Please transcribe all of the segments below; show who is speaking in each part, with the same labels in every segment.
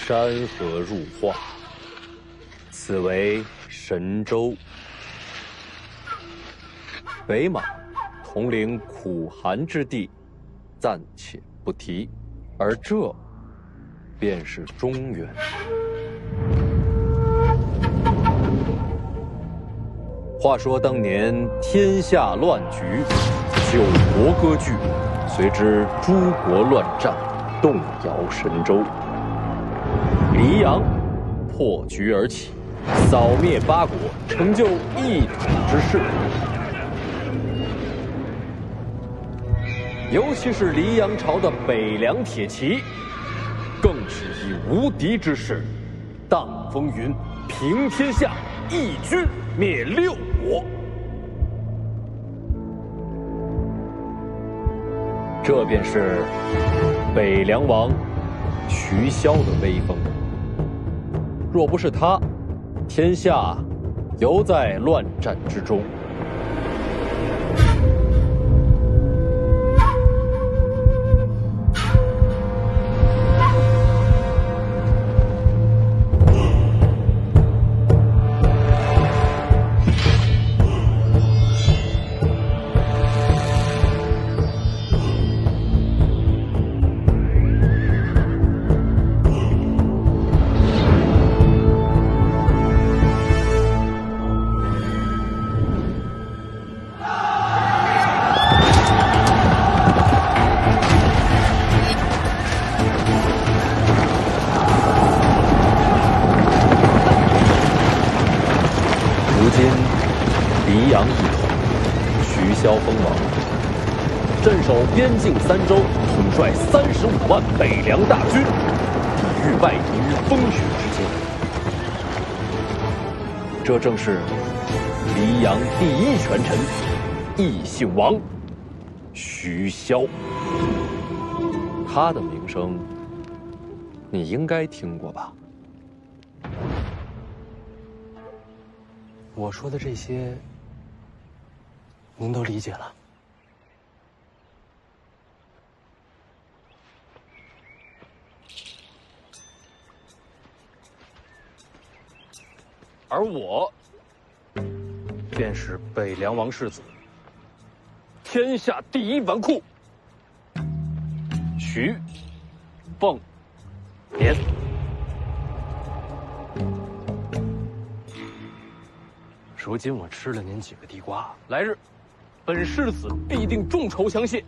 Speaker 1: 山河入画，此为神州。北马统领苦寒之地，暂且不提，而这便是中原。话说当年天下乱局，九国割据，随之诸国乱战，动摇神州。黎阳破局而起，扫灭八国，成就一统之势。尤其是黎阳朝的北凉铁骑，更是以无敌之势，荡风云，平天下，一军灭六国。这便是北凉王徐骁的威风。若不是他，天下犹在乱战之中。镇守边境三州，统帅35万北凉大军，抵御外敌于风雪之间。这正是黎阳第一权臣，异姓王徐骁。他的名声，你应该听过吧？
Speaker 2: 我说的这些，您都理解了。
Speaker 1: 而我，便是北凉王世子，天下第一纨绔徐凤年。如今我吃了您几个地瓜，来日，本世子必定重酬相谢，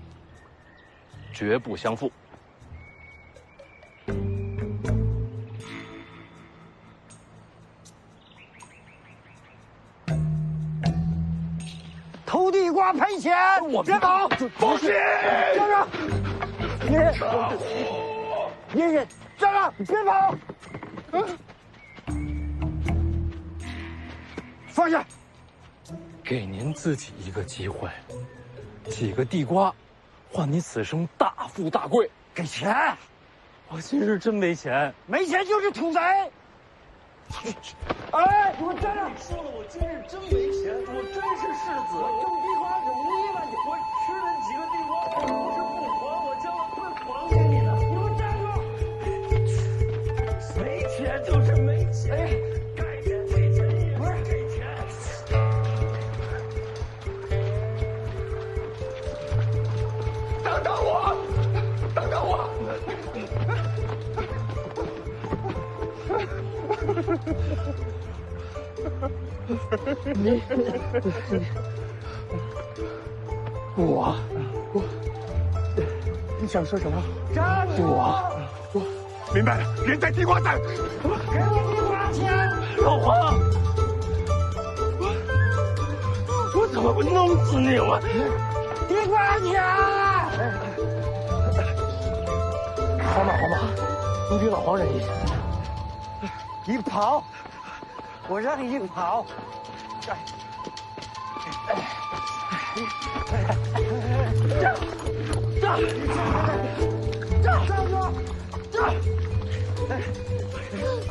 Speaker 1: 绝不相负。
Speaker 3: 偷地瓜赔钱！
Speaker 1: 我
Speaker 3: 别跑！
Speaker 1: 放心！
Speaker 3: 站着！别人站着！别跑！放下！
Speaker 2: 给您自己一个机会，几个地瓜，换你此生大富大贵。
Speaker 3: 给钱！
Speaker 2: 我今日真没钱，
Speaker 3: 没钱就是土贼！哎，给我站着！
Speaker 2: 说了，我今日真没钱，我真是世子。
Speaker 3: 种地瓜是无一万钱，
Speaker 2: 我吃了几个地瓜，我不是不还，我将来会还给你的。
Speaker 3: 给我站住！
Speaker 2: 没钱就是没钱，该钱给钱也是给钱。等等我，等等我。
Speaker 3: 你想说什么？
Speaker 2: 站住！
Speaker 3: 我
Speaker 4: 明白了，人在地瓜山。
Speaker 3: 给我地瓜钱！
Speaker 2: 老黄，我怎么不弄死你了？
Speaker 3: 地瓜钱！
Speaker 2: 好马，你比老黄仁义。
Speaker 3: 硬跑！我让你硬跑！站住！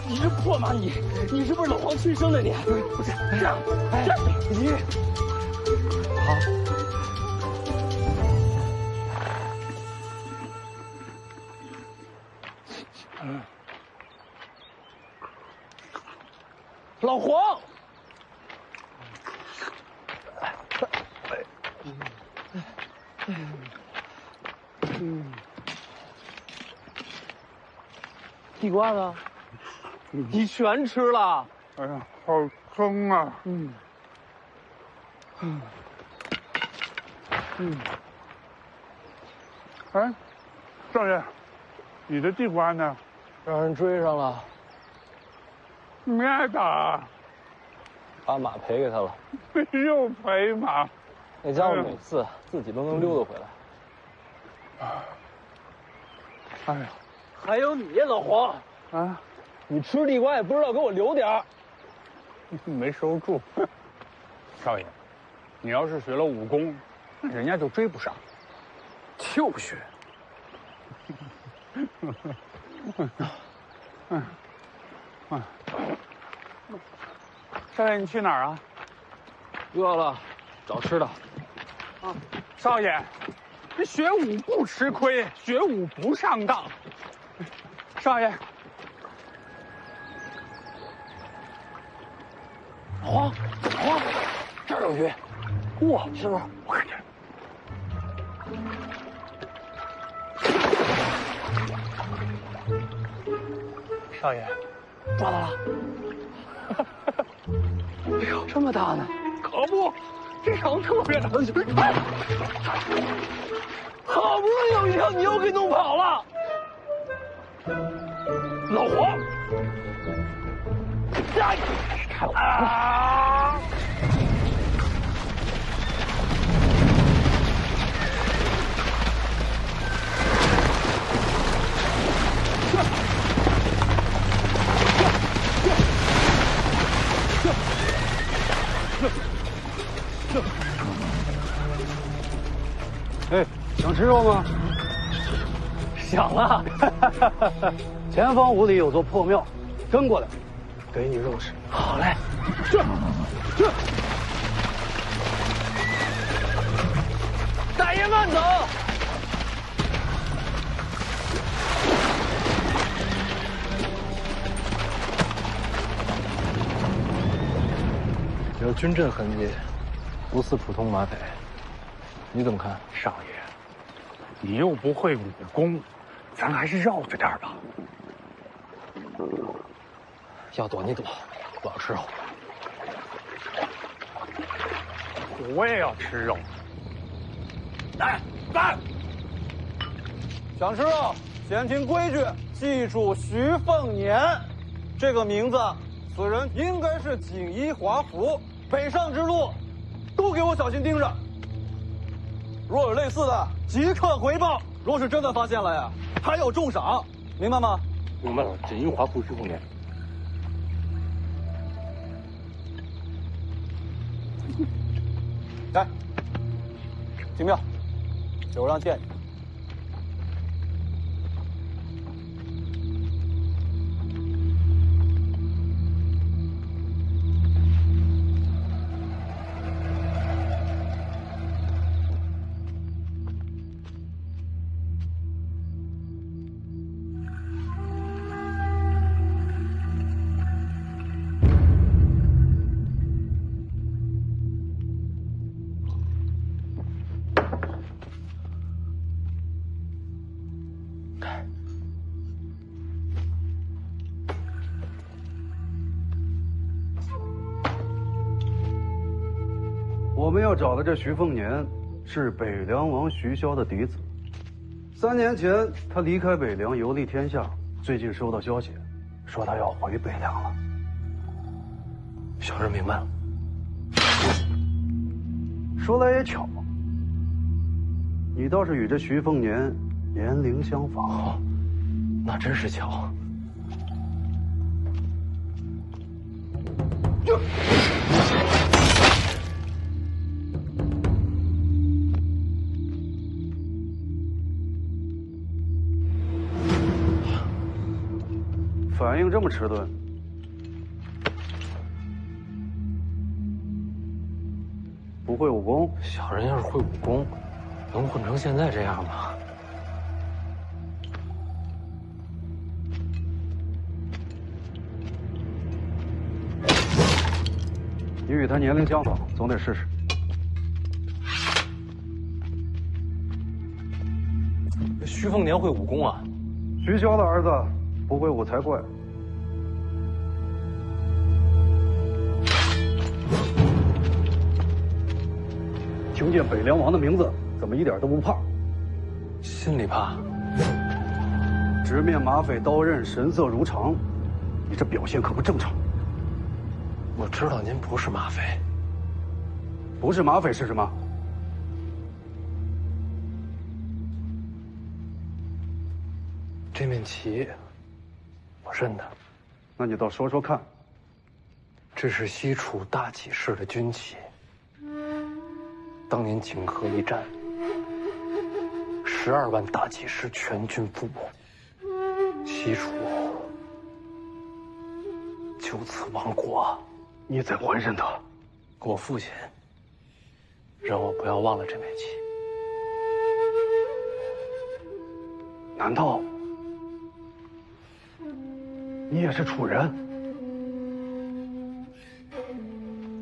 Speaker 2: 你这破蚂蚁，你是不是老黄亲生的你？不是，站！
Speaker 3: 你
Speaker 2: 好。老黄，地瓜呢？你全吃了？
Speaker 4: 哎呀，好撑啊！哎，少爷，你的地瓜呢？
Speaker 2: 让人追上了，
Speaker 4: 没挨打，
Speaker 2: 把马赔给他了。
Speaker 4: 又赔马。
Speaker 2: 那家伙每次自己都能溜达回来。
Speaker 4: 哎呀，
Speaker 2: 还有你呀，老黄，
Speaker 4: 啊，
Speaker 2: 你吃地瓜也不知道给我留点儿。
Speaker 4: 没收住。少爷，你要是学了武功，那人家就追不上。
Speaker 2: 就学。
Speaker 4: 少爷，你去哪儿啊？
Speaker 2: 饿了，找吃的。
Speaker 4: 少爷，这学武不吃亏，学武不上当。少爷，
Speaker 2: 黄，这儿有鱼。哇，是不是？
Speaker 4: 我看见。少爷，
Speaker 2: 抓到了！哎呦，这么大呢！
Speaker 4: 可不，这场特别大。
Speaker 2: 好不容易有一条，你又给弄跑了。老黄，啊！
Speaker 3: 哎，想吃肉吗？
Speaker 2: 想了。
Speaker 3: 前方5里有座破庙，跟过来，给你肉吃。
Speaker 2: 好嘞。大爷慢走。有军阵痕迹，不似普通马匪。你怎么看，
Speaker 4: 少爷？你又不会武功，咱还是绕着点吧。
Speaker 2: 要躲你躲，我要吃肉。
Speaker 4: 我也要吃肉。来，
Speaker 3: 想吃肉，先听规矩，记住徐凤年这个名字。此人应该是锦衣华服，北上之路都给我小心盯着。若有类似的，即刻回报。若是真的发现了呀，还有重赏，明白吗？
Speaker 1: 明白了，锦衣华服徐凤年。
Speaker 3: 来，进庙，有让见你。
Speaker 5: 我们要找的这徐凤年，是北凉王徐骁的嫡子。3年前，他离开北凉，游历天下。最近收到消息，说他要回北凉了。
Speaker 2: 小人明白了。
Speaker 5: 说来也巧，你倒是与这徐凤年年龄相仿。
Speaker 2: 哦，那真是巧。
Speaker 5: 反应这么迟钝，不会武功？
Speaker 2: 小人要是会武功，能混成现在这样吗？
Speaker 5: 你与他年龄相仿，总得试试。
Speaker 2: 徐凤年会武功啊？
Speaker 5: 徐骁的儿子不会武才怪。听见北凉王的名字，怎么一点都不怕？
Speaker 2: 心里怕。
Speaker 5: 直面马匪刀刃，神色如常，你这表现可不正常。
Speaker 2: 我知道您不是马匪。
Speaker 5: 不是马匪是什么？
Speaker 2: 这面旗，我认得。
Speaker 5: 那你倒说说看。
Speaker 2: 这是西楚大起士的军旗。当年锦河一战，12万大起士全军覆没，西楚就此亡国。
Speaker 5: 你怎还认得？
Speaker 2: 我父亲让我不要忘了这枚旗。
Speaker 5: 难道你也是楚人？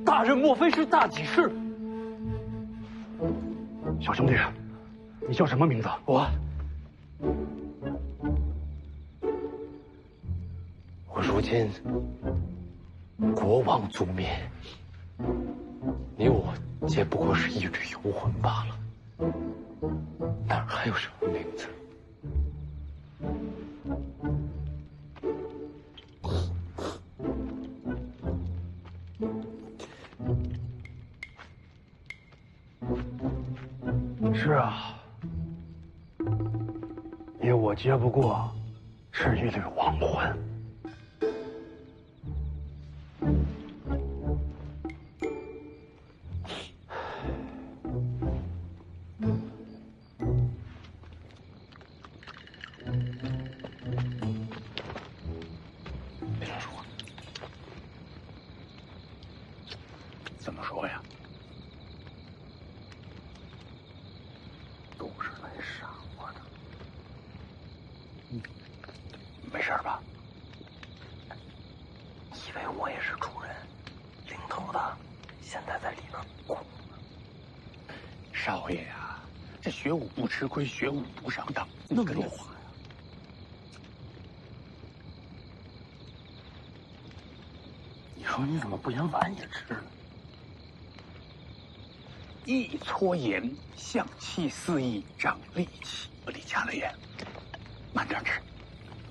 Speaker 2: 大人莫非是大起士？
Speaker 5: 小兄弟，你叫什么名字？
Speaker 2: 我如今国王族灭，你我皆不过是一缕游魂罢了，哪还有什么名字？
Speaker 5: 是啊，你我皆不过是一缕亡魂。
Speaker 4: 别乱说话。怎么说呀？都是来杀我的。没事吧？
Speaker 2: 以为我也是楚人，领头的现在在里边哭呢。
Speaker 4: 少爷呀，这学武不吃亏，学武不上当，那么多话呀。你说你怎么不先晚一吃呢？一撮盐，象气四溢，长力气。我李家了眼，慢点吃，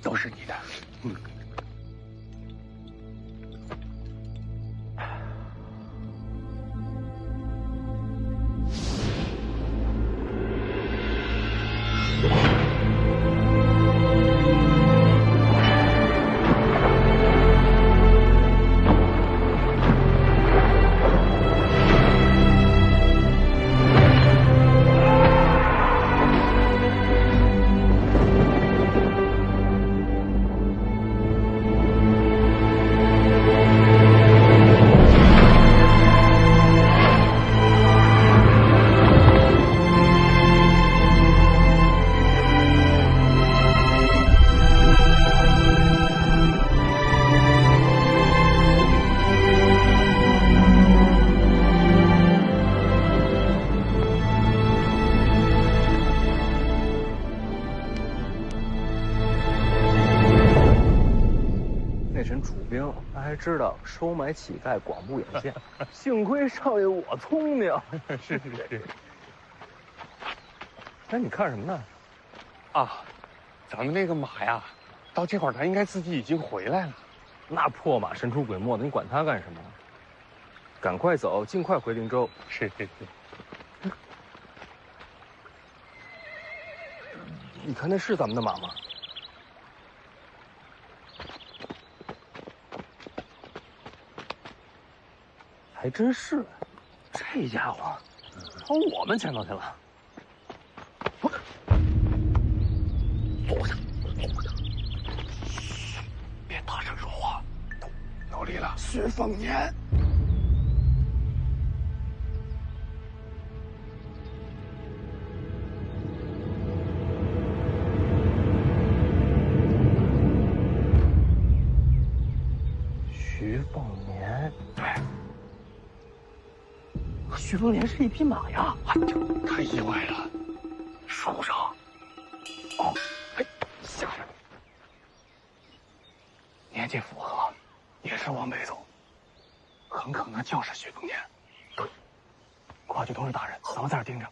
Speaker 4: 都是你的。
Speaker 2: 他还知道收买乞丐，广布眼线。幸亏少爷我聪明。
Speaker 4: 是。
Speaker 2: 哎，你看什么呢？
Speaker 4: 啊，咱们那个马呀，到这会儿他应该自己已经回来了。
Speaker 2: 那破马神出鬼没的，你管他干什么？赶快走，尽快回灵州。
Speaker 4: 是。
Speaker 2: 你看那是咱们的马吗？还真是，这家伙朝我们前头去了。
Speaker 4: 坐下。别大声说话。有理了，徐凤年。
Speaker 2: 徐凤年，
Speaker 4: 对，
Speaker 2: 徐凤年是一匹马呀！
Speaker 4: 哎呦，太意外了，树上，哦，哎，下来了，年纪符合，也是往北走，很可能就是徐凤年。对，快去通知大人，咱们在这盯着。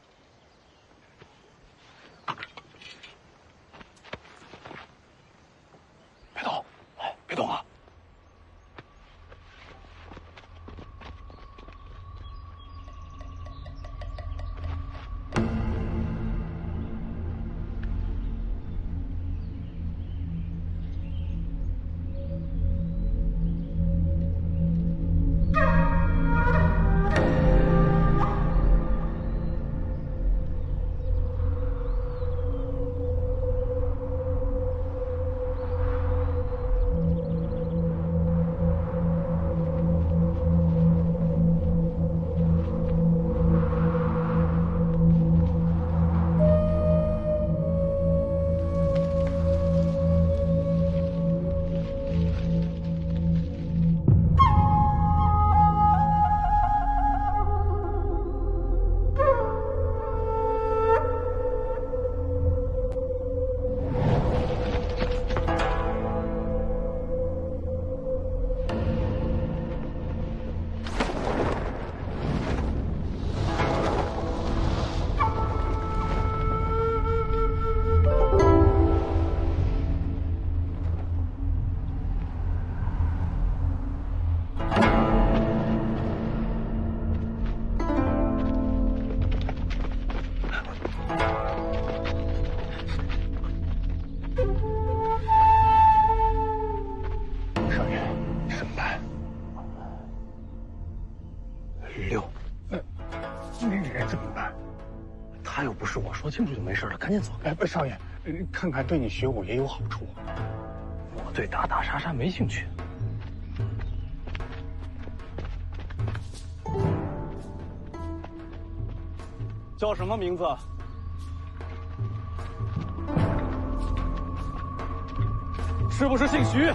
Speaker 4: 别动，哎，别动啊！少爷，审判
Speaker 2: 六，
Speaker 4: 那个人怎么办？
Speaker 2: 他又不是我说清楚就没事了，赶紧走。
Speaker 4: 哎，少爷，看看对你学武也有好处。
Speaker 2: 我对打打杀杀没兴趣。
Speaker 3: 叫什么名字？是不是姓徐？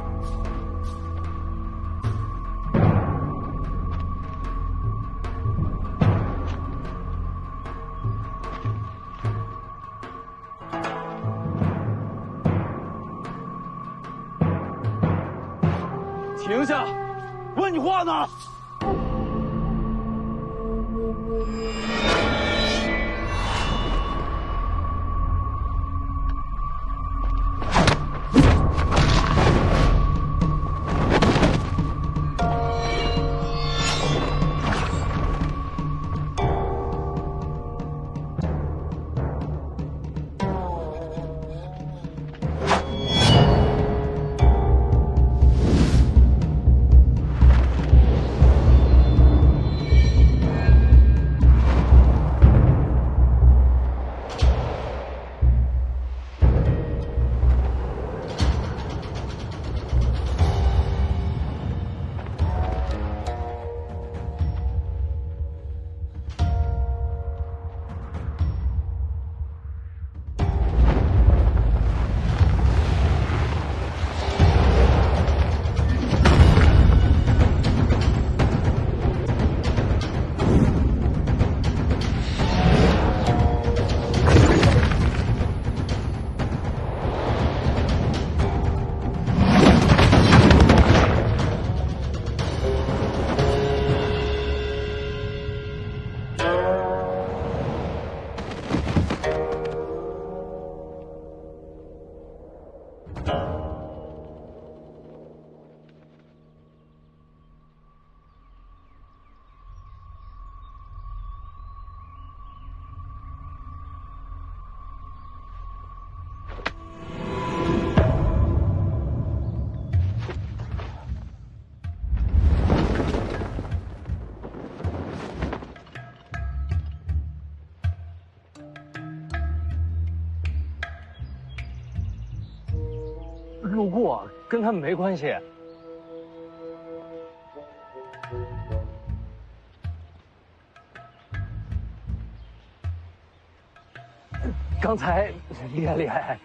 Speaker 3: 停下！问你话呢！
Speaker 2: 路过，跟他们没关系。刚才厉害厉害。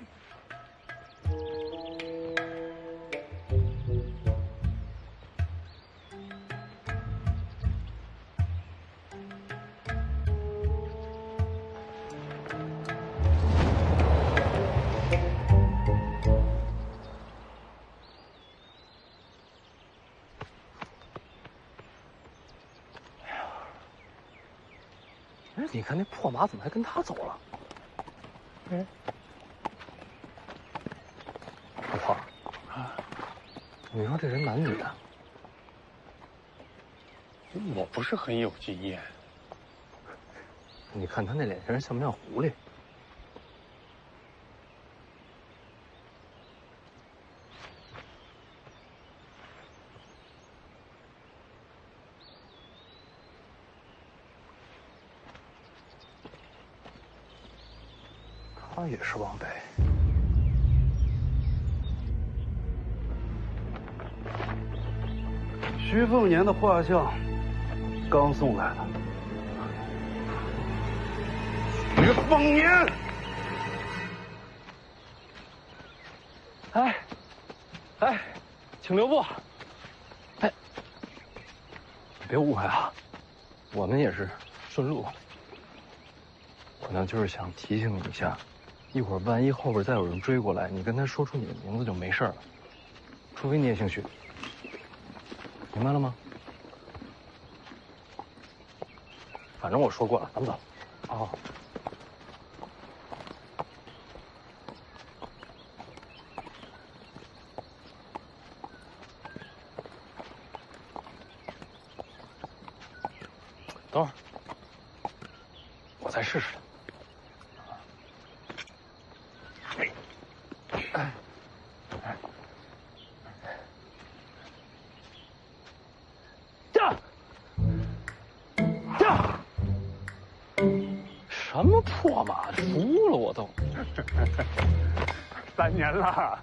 Speaker 2: 是你看那破马怎么还跟他走了？哎，老婆啊，你说这人男女的？
Speaker 4: 我不是很有经验。
Speaker 2: 你看他那脸上像不像狐狸？他也是往北。
Speaker 5: 徐凤年的画像刚送来的。徐凤年，
Speaker 2: 哎，请留步。哎，你别误会啊，我们也是顺路。我呢就是想提醒你一下，一会儿万一后边再有人追过来，你跟他说出你的名字就没事了，除非你也姓徐，明白了吗？反正我说过了，咱们走。哦。等会儿，我再试试。什么破马，服了我都。
Speaker 4: 3年了，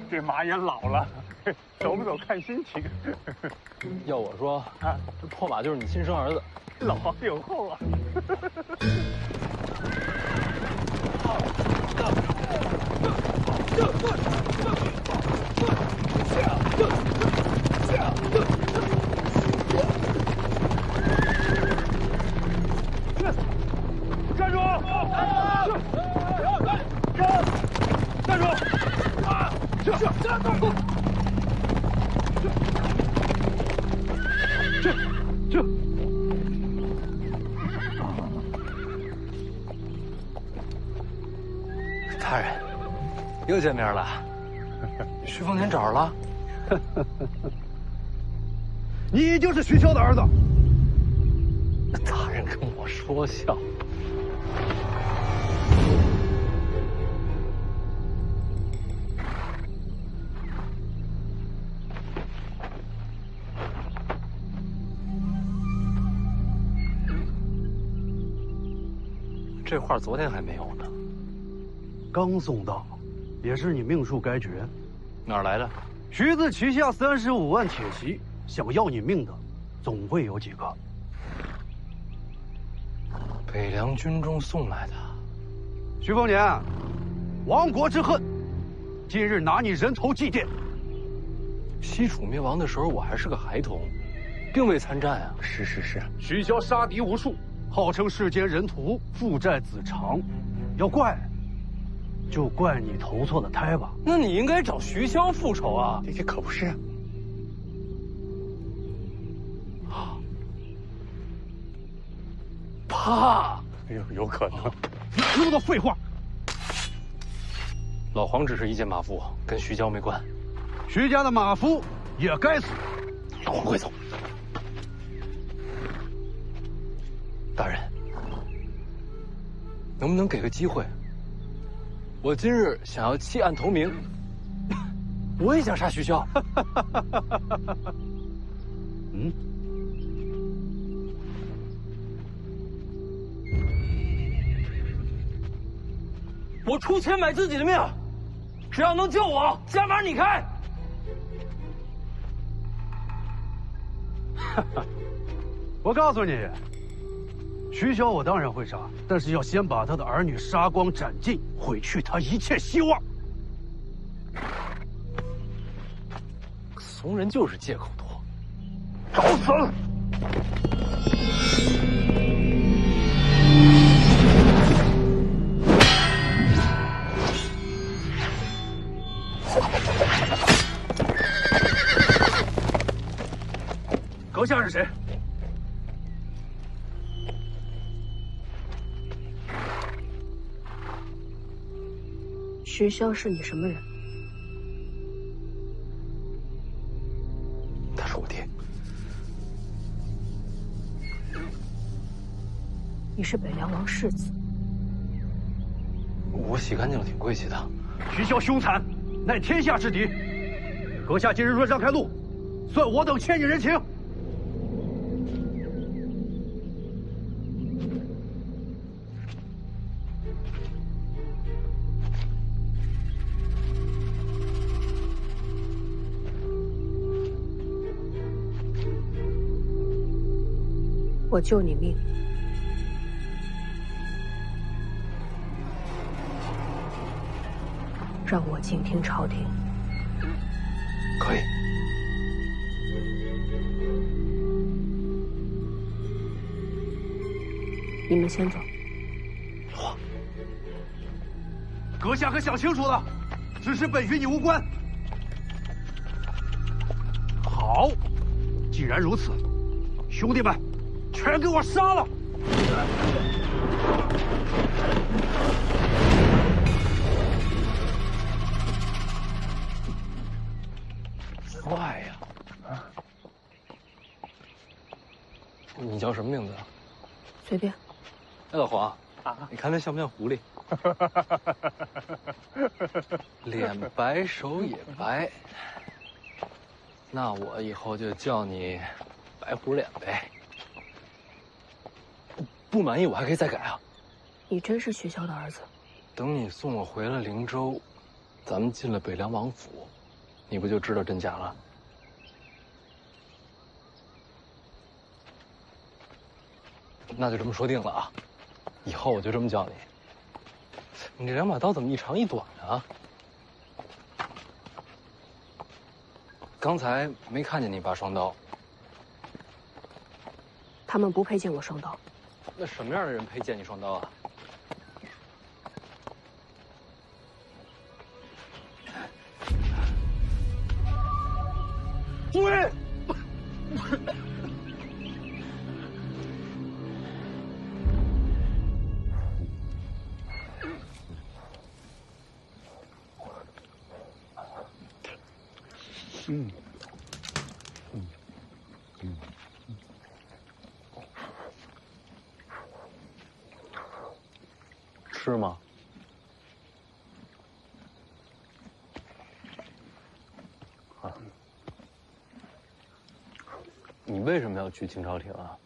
Speaker 4: 这马也老了，走不走看心情。
Speaker 2: 要我说，这破马就是你亲生儿子。
Speaker 4: 老王有后啊！站住！站住！
Speaker 5: 这。
Speaker 2: 大人，又见面了。徐凤年找着了。
Speaker 5: 你就是徐骁的儿子。
Speaker 2: 大人跟我说笑。这画昨天还没有呢。
Speaker 5: 刚送到，也是你命数该绝。
Speaker 2: 哪儿来的？
Speaker 5: 徐子旗下35万铁骑，想要你命的，总会有几个。
Speaker 2: 北凉军中送来的。
Speaker 5: 徐凤年，亡国之恨，今日拿你人头祭奠。
Speaker 2: 西楚灭亡的时候，我还是个孩童，并未参战啊。
Speaker 4: 是。
Speaker 5: 徐骁杀敌无数，号称世间人屠，父债子偿。要怪，就怪你投错了胎吧。
Speaker 2: 那你应该找徐骁复仇啊！
Speaker 4: 这可不是。
Speaker 2: 怕？
Speaker 4: 有可能。
Speaker 5: 哪那么多废话！
Speaker 2: 老黄只是一介马夫，跟徐骁没关。
Speaker 5: 徐家的马夫也该死。
Speaker 2: 老黄快走！大人，能不能给个机会？我今日想要弃暗投明，我也想杀徐骁。
Speaker 5: 嗯。
Speaker 2: 我出钱买自己的命，只要能救我，价码你开。
Speaker 5: 我告诉你，徐骁我当然会杀，但是要先把他的儿女杀光斩尽，毁去他一切希望。
Speaker 2: 怂人就是借口多，
Speaker 5: 找死！阁下是谁？
Speaker 6: 徐骁是你什么人？
Speaker 2: 他是我爹。
Speaker 6: 你是北凉王世子。
Speaker 2: 我洗干净了，挺贵气的。
Speaker 5: 徐骁凶残，乃天下之敌。阁下今日若让开路，算我等欠你人情。
Speaker 6: 我救你命，让我静听朝廷。
Speaker 2: 可以。
Speaker 6: 你们先走。
Speaker 5: 阁下可想清楚了，此事本与你无关。好，既然如此，兄弟们，全给我杀了！
Speaker 2: 帅呀！你叫什么名字啊？
Speaker 6: 随便。
Speaker 2: 老黄啊，你看他像不像狐狸？脸白手也白，那我以后就叫你白虎脸呗。不满意我还可以再改啊。
Speaker 6: 你真是徐骁的儿子？
Speaker 2: 等你送我回了灵州，咱们进了北凉王府，你不就知道真假了？那就这么说定了啊，以后我就这么叫你。你这两把刀怎么一长一短啊？刚才没看见你拔双刀。
Speaker 6: 他们不配见我双刀。
Speaker 2: 那什么样的人配见你双刀啊？
Speaker 5: 诸位，
Speaker 2: 吃吗？你为什么要去清朝廷啊？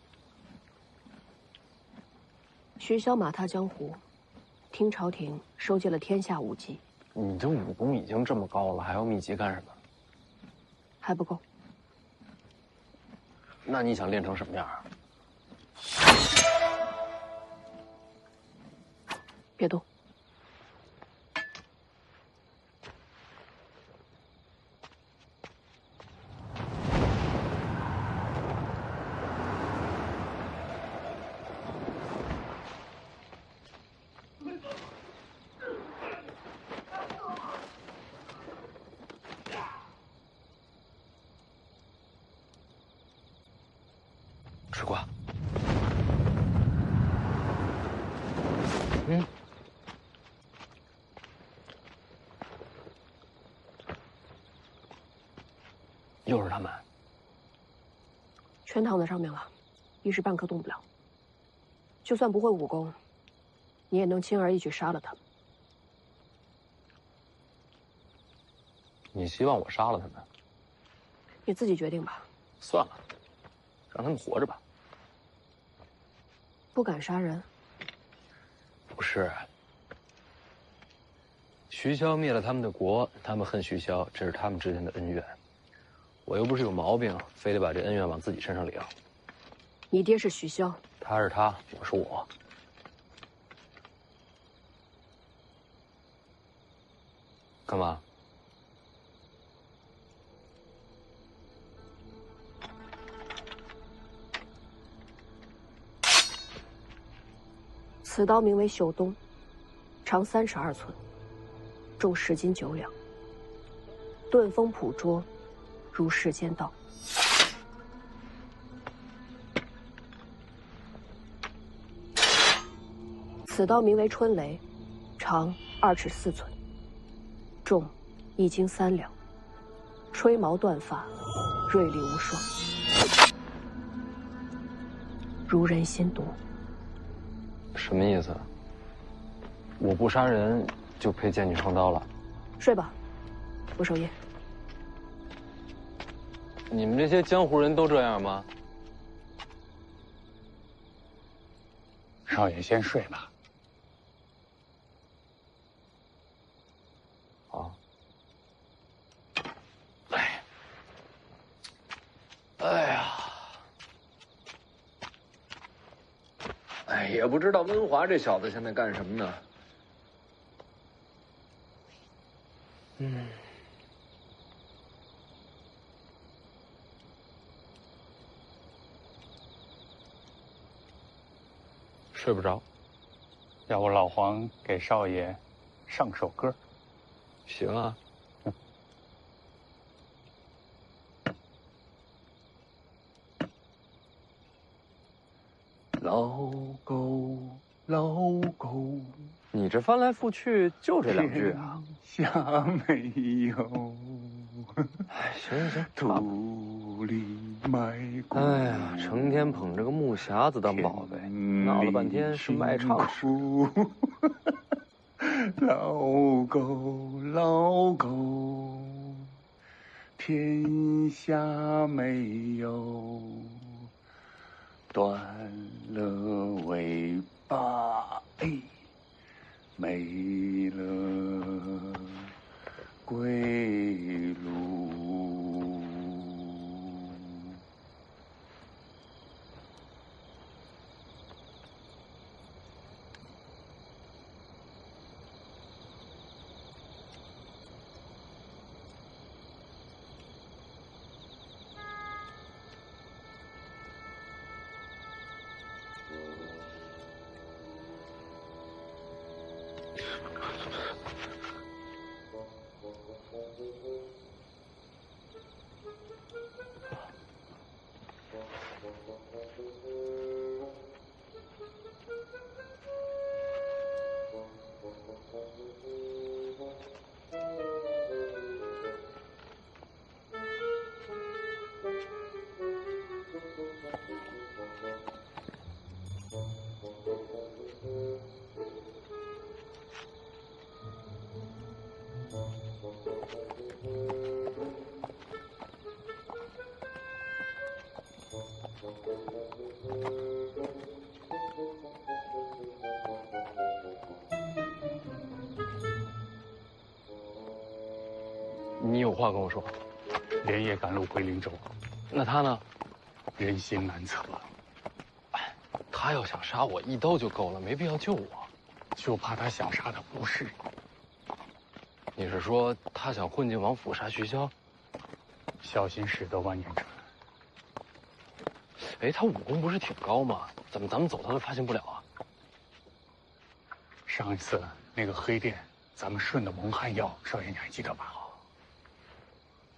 Speaker 6: 徐骁马踏江湖，听朝廷收集了天下武技。
Speaker 2: 你这武功已经这么高了，还要秘籍干什么？
Speaker 6: 还不够。
Speaker 2: 那你想练成什么样啊？
Speaker 6: 别动。
Speaker 2: 吃瓜。又是他们，
Speaker 6: 全躺在上面了，一时半刻动不了。就算不会武功，你也能轻而易举杀了他们。
Speaker 2: 你希望我杀了他们？
Speaker 6: 你自己决定吧。
Speaker 2: 算了，让他们活着吧。
Speaker 6: 不敢杀人？
Speaker 2: 不是。徐骁灭了他们的国，他们恨徐骁，这是他们之间的恩怨。我又不是有毛病，非得把这恩怨往自己身上领。
Speaker 6: 你爹是徐骁，
Speaker 2: 他是他，我是我。干嘛？
Speaker 6: 此刀名为秀东，长32寸，重10斤9两，钝锋朴拙，如世间道。此刀名为春雷，长2尺4寸，重1斤3两，吹毛断发，锐利无双，如人心毒。
Speaker 2: 什么意思？我不杀人就配剑女双刀了？
Speaker 6: 睡吧，我守夜。
Speaker 2: 你们这些江湖人都这样吗？
Speaker 4: 少爷先睡吧。
Speaker 2: 好。哎呀，也不知道温华这小子现在干什么呢？睡不着，
Speaker 4: 要不老黄给少爷上首歌？
Speaker 2: 行啊。
Speaker 3: 老狗，老狗，
Speaker 2: 你这翻来覆去就这2句啊？
Speaker 4: 下没有，
Speaker 2: 哎，行行，
Speaker 4: 土里埋骨。
Speaker 2: 哎呀，成天捧着个木匣子当宝贝，闹了半天是卖唱诗。
Speaker 4: 老狗，老狗，天下没有断了尾巴，没了归路。
Speaker 2: 你有话跟我说。
Speaker 4: 连夜赶路回灵州，
Speaker 2: 那他呢？
Speaker 4: 人心难测，
Speaker 2: 他要想杀我，一刀就够了，没必要救我。
Speaker 4: 就怕他想杀的不是你。
Speaker 2: 你是说他想混进王府杀徐骁？
Speaker 4: 小心驶得万年船。
Speaker 2: 哎，他武功不是挺高吗？怎么咱们走他都发现不了啊？
Speaker 4: 上一次那个黑店，咱们顺的蒙汗药，少爷你还记得吧？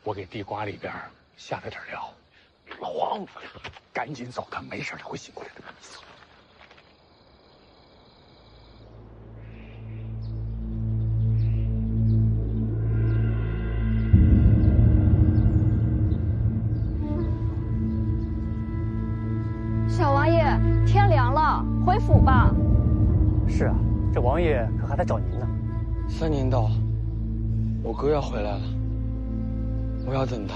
Speaker 4: 我给地瓜里边下了点料。老黄，赶紧走，他没事他会醒过来的。走。
Speaker 7: 小王爷，天凉了，回府吧。
Speaker 8: 是啊，这王爷可还在找您呢。
Speaker 2: 3年到，我哥要回来了，我要等他。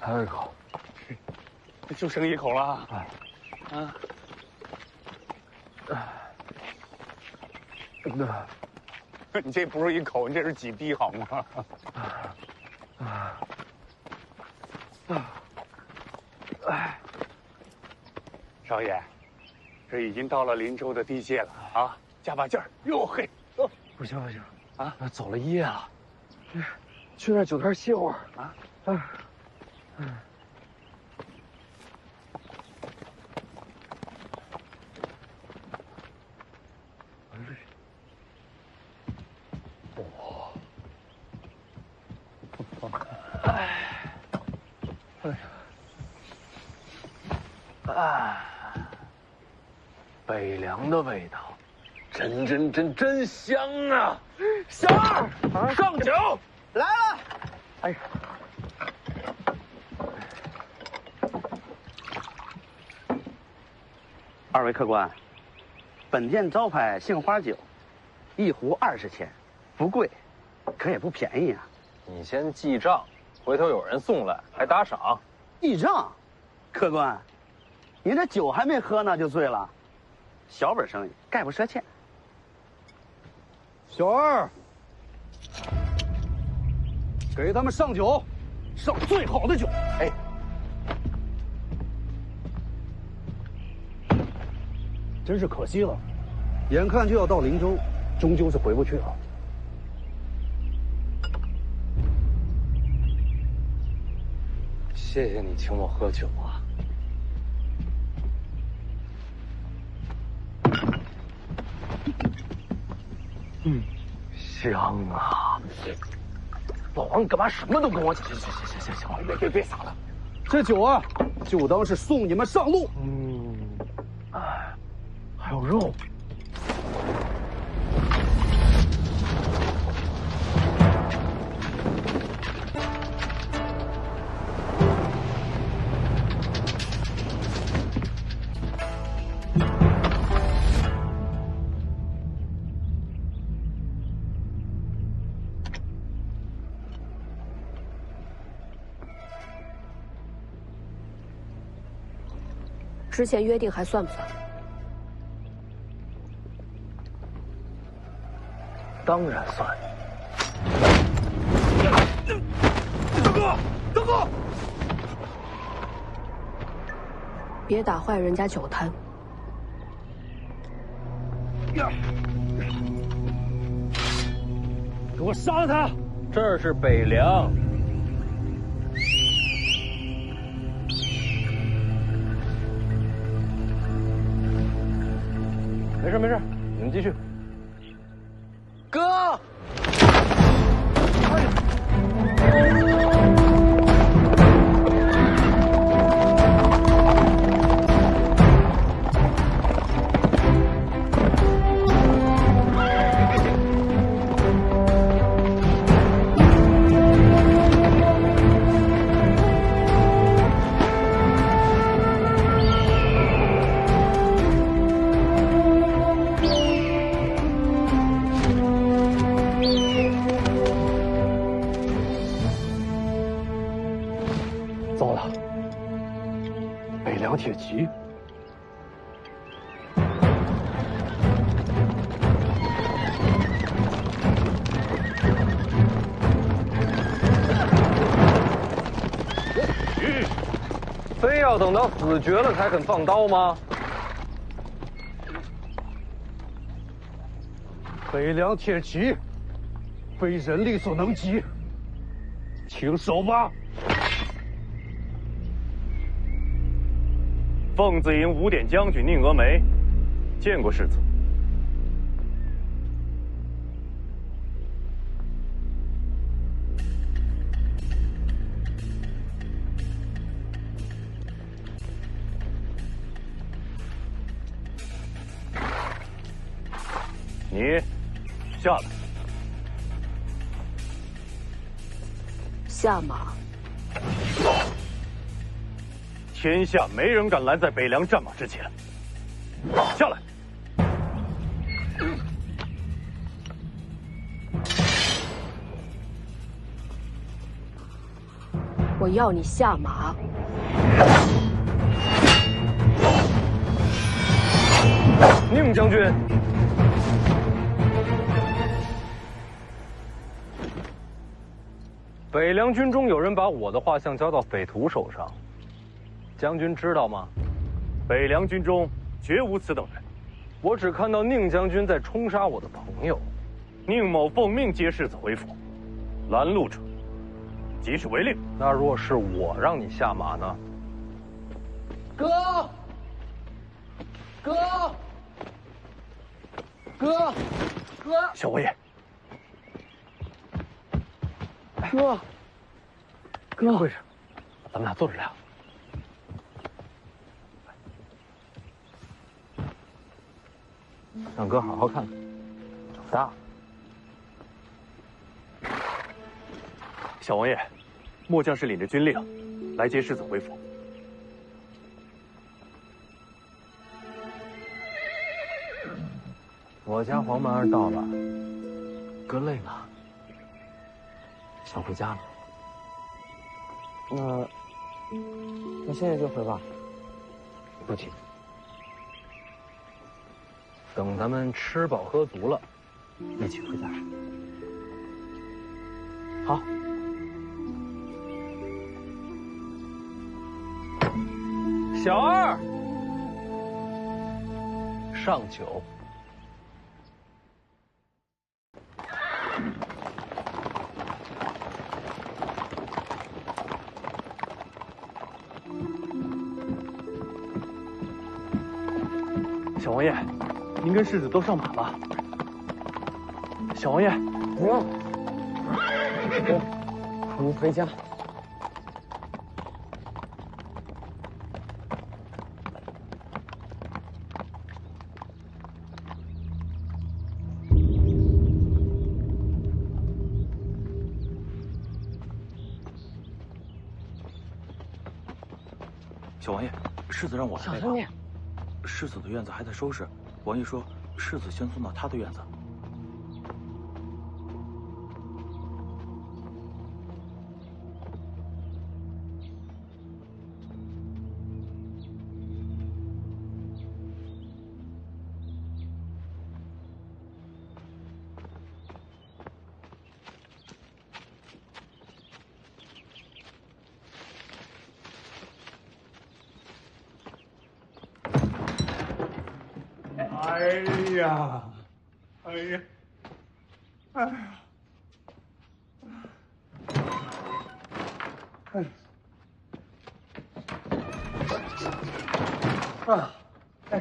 Speaker 3: 还有一口，
Speaker 4: 就剩一口了。啊。你这不是一口，你这是几滴好吗？少爷，这已经到了林州的地界了啊，加把劲儿！哟嘿，
Speaker 3: 不行不行
Speaker 4: 啊，
Speaker 3: 走了1夜了，去那酒店歇会儿啊。
Speaker 2: 北凉的味道，真香啊！小二，上酒
Speaker 3: 来了。
Speaker 2: 哎呀，
Speaker 9: 二位客官，本店招牌杏花酒，一壶20钱，不贵，可也不便宜啊。
Speaker 1: 你先记账，回头有人送来还打赏。
Speaker 9: 记账，客官，您这酒还没喝呢就醉了，小本生意，概不赊欠。
Speaker 5: 小二，给他们上酒，上最好的酒。
Speaker 2: 哎，
Speaker 5: 真是可惜了，眼看就要到林州，终究是回不去了。
Speaker 2: 谢谢你请我喝酒啊。香啊！老王，你干嘛什么都跟我讲？行，别撒了。
Speaker 5: 这酒啊，就当是送你们上路。
Speaker 2: 还有肉。
Speaker 6: 之前约定还算不算？
Speaker 2: 当然算。
Speaker 5: 大哥，
Speaker 6: 别打坏人家酒摊。
Speaker 5: 给我杀了他！
Speaker 1: 这是北凉。没事，你们继续。
Speaker 2: 哥。
Speaker 5: 糟了，北凉铁骑。
Speaker 1: 非要等到死绝了才肯放刀吗？
Speaker 5: 北凉铁骑，非人力所能及，请守吧。
Speaker 10: 凤子营5点将军宁峨眉，见过世子。你下来。
Speaker 6: 下马。
Speaker 10: 天下没人敢拦在北凉战马之前。下来。
Speaker 6: 我要你下马。
Speaker 1: 宁将军。北凉军中有人把我的画像交到匪徒手上，将军知道吗？
Speaker 10: 北凉军中绝无此等人。
Speaker 1: 我只看到宁将军在冲杀我的朋友。
Speaker 10: 宁某奉命接世子回府，拦路者即是违令。
Speaker 1: 那若是我让你下马呢？
Speaker 2: 哥，
Speaker 10: 小王爷。
Speaker 2: 哥，
Speaker 5: 怎么回事？
Speaker 2: 咱们俩坐着聊。让哥好好看看，长大了。
Speaker 10: 小王爷，末将是领着军令来接世子回府。
Speaker 2: 我家黄蛮儿到了，哥累了，想回家了。
Speaker 11: 那现在就回吧。
Speaker 2: 不急，等咱们吃饱喝足了，一起回家。好。小二，上酒。
Speaker 10: 小王爷，您跟世子都上马了。小王爷，
Speaker 11: 不用，哥，我们回家。
Speaker 12: 小王爷，世子让我来陪
Speaker 11: 小声点。
Speaker 12: 世子的院子还在收拾，王爷说世子先送到他的院子。
Speaker 4: 哎呀，哎呀，哎呀，哎，啊，哎，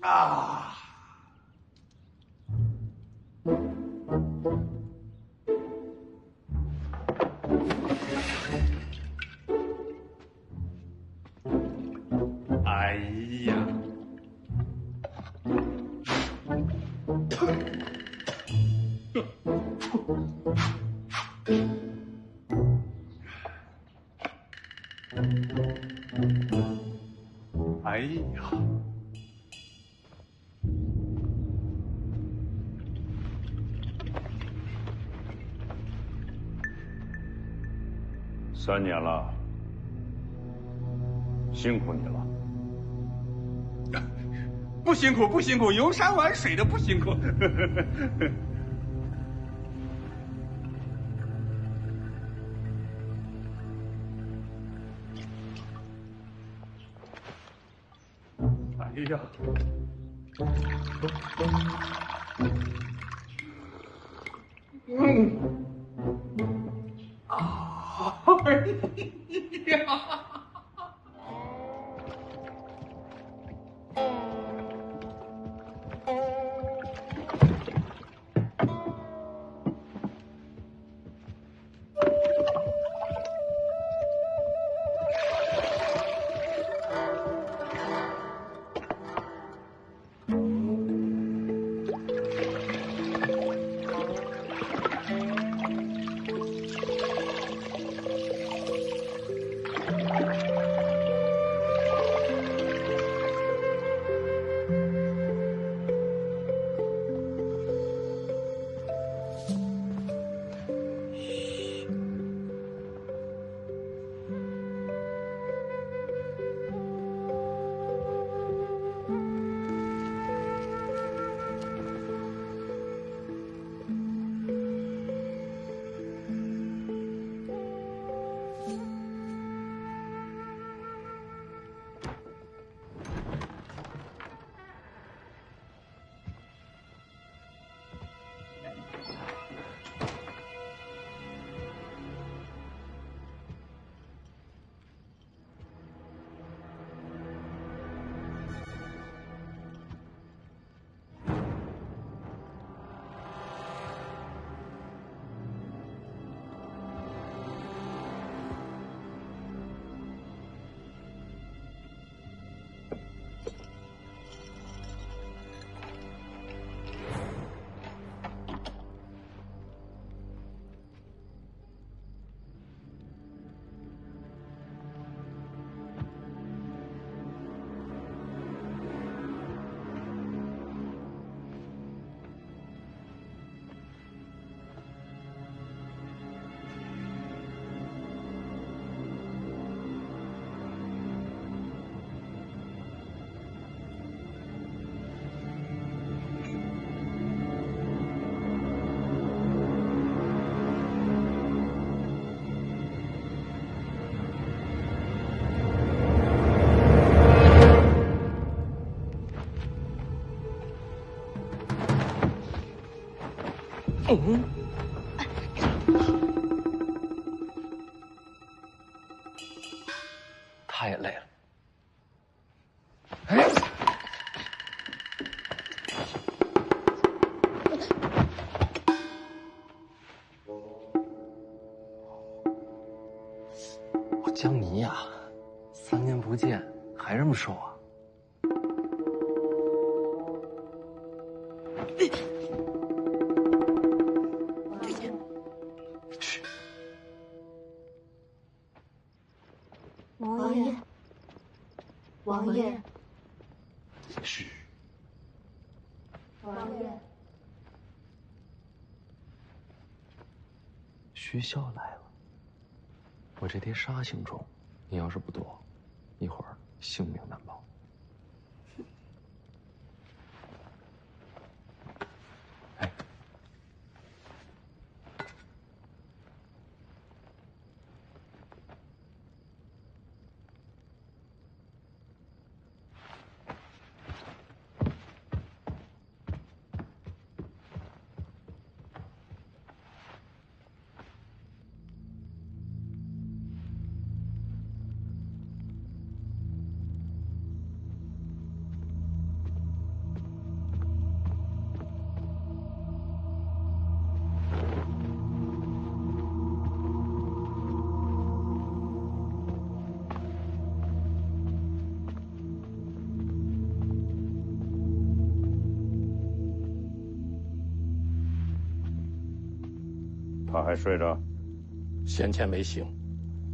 Speaker 4: 啊！哎呀！哎呀！3
Speaker 10: 年了，辛苦你了。
Speaker 4: 不辛苦，不辛苦，游山玩水的不辛苦。哎呀！哎呀！
Speaker 2: 他也累了。我江泥呀，3年不见还这么瘦啊？嘘。
Speaker 13: 王爷，王爷，
Speaker 2: 嘘。
Speaker 13: 王爷，
Speaker 2: 徐骁来了。我这爹杀性重，你要是不躲，一会儿性命难保。哎，
Speaker 10: 他还睡着？
Speaker 14: 先前没醒，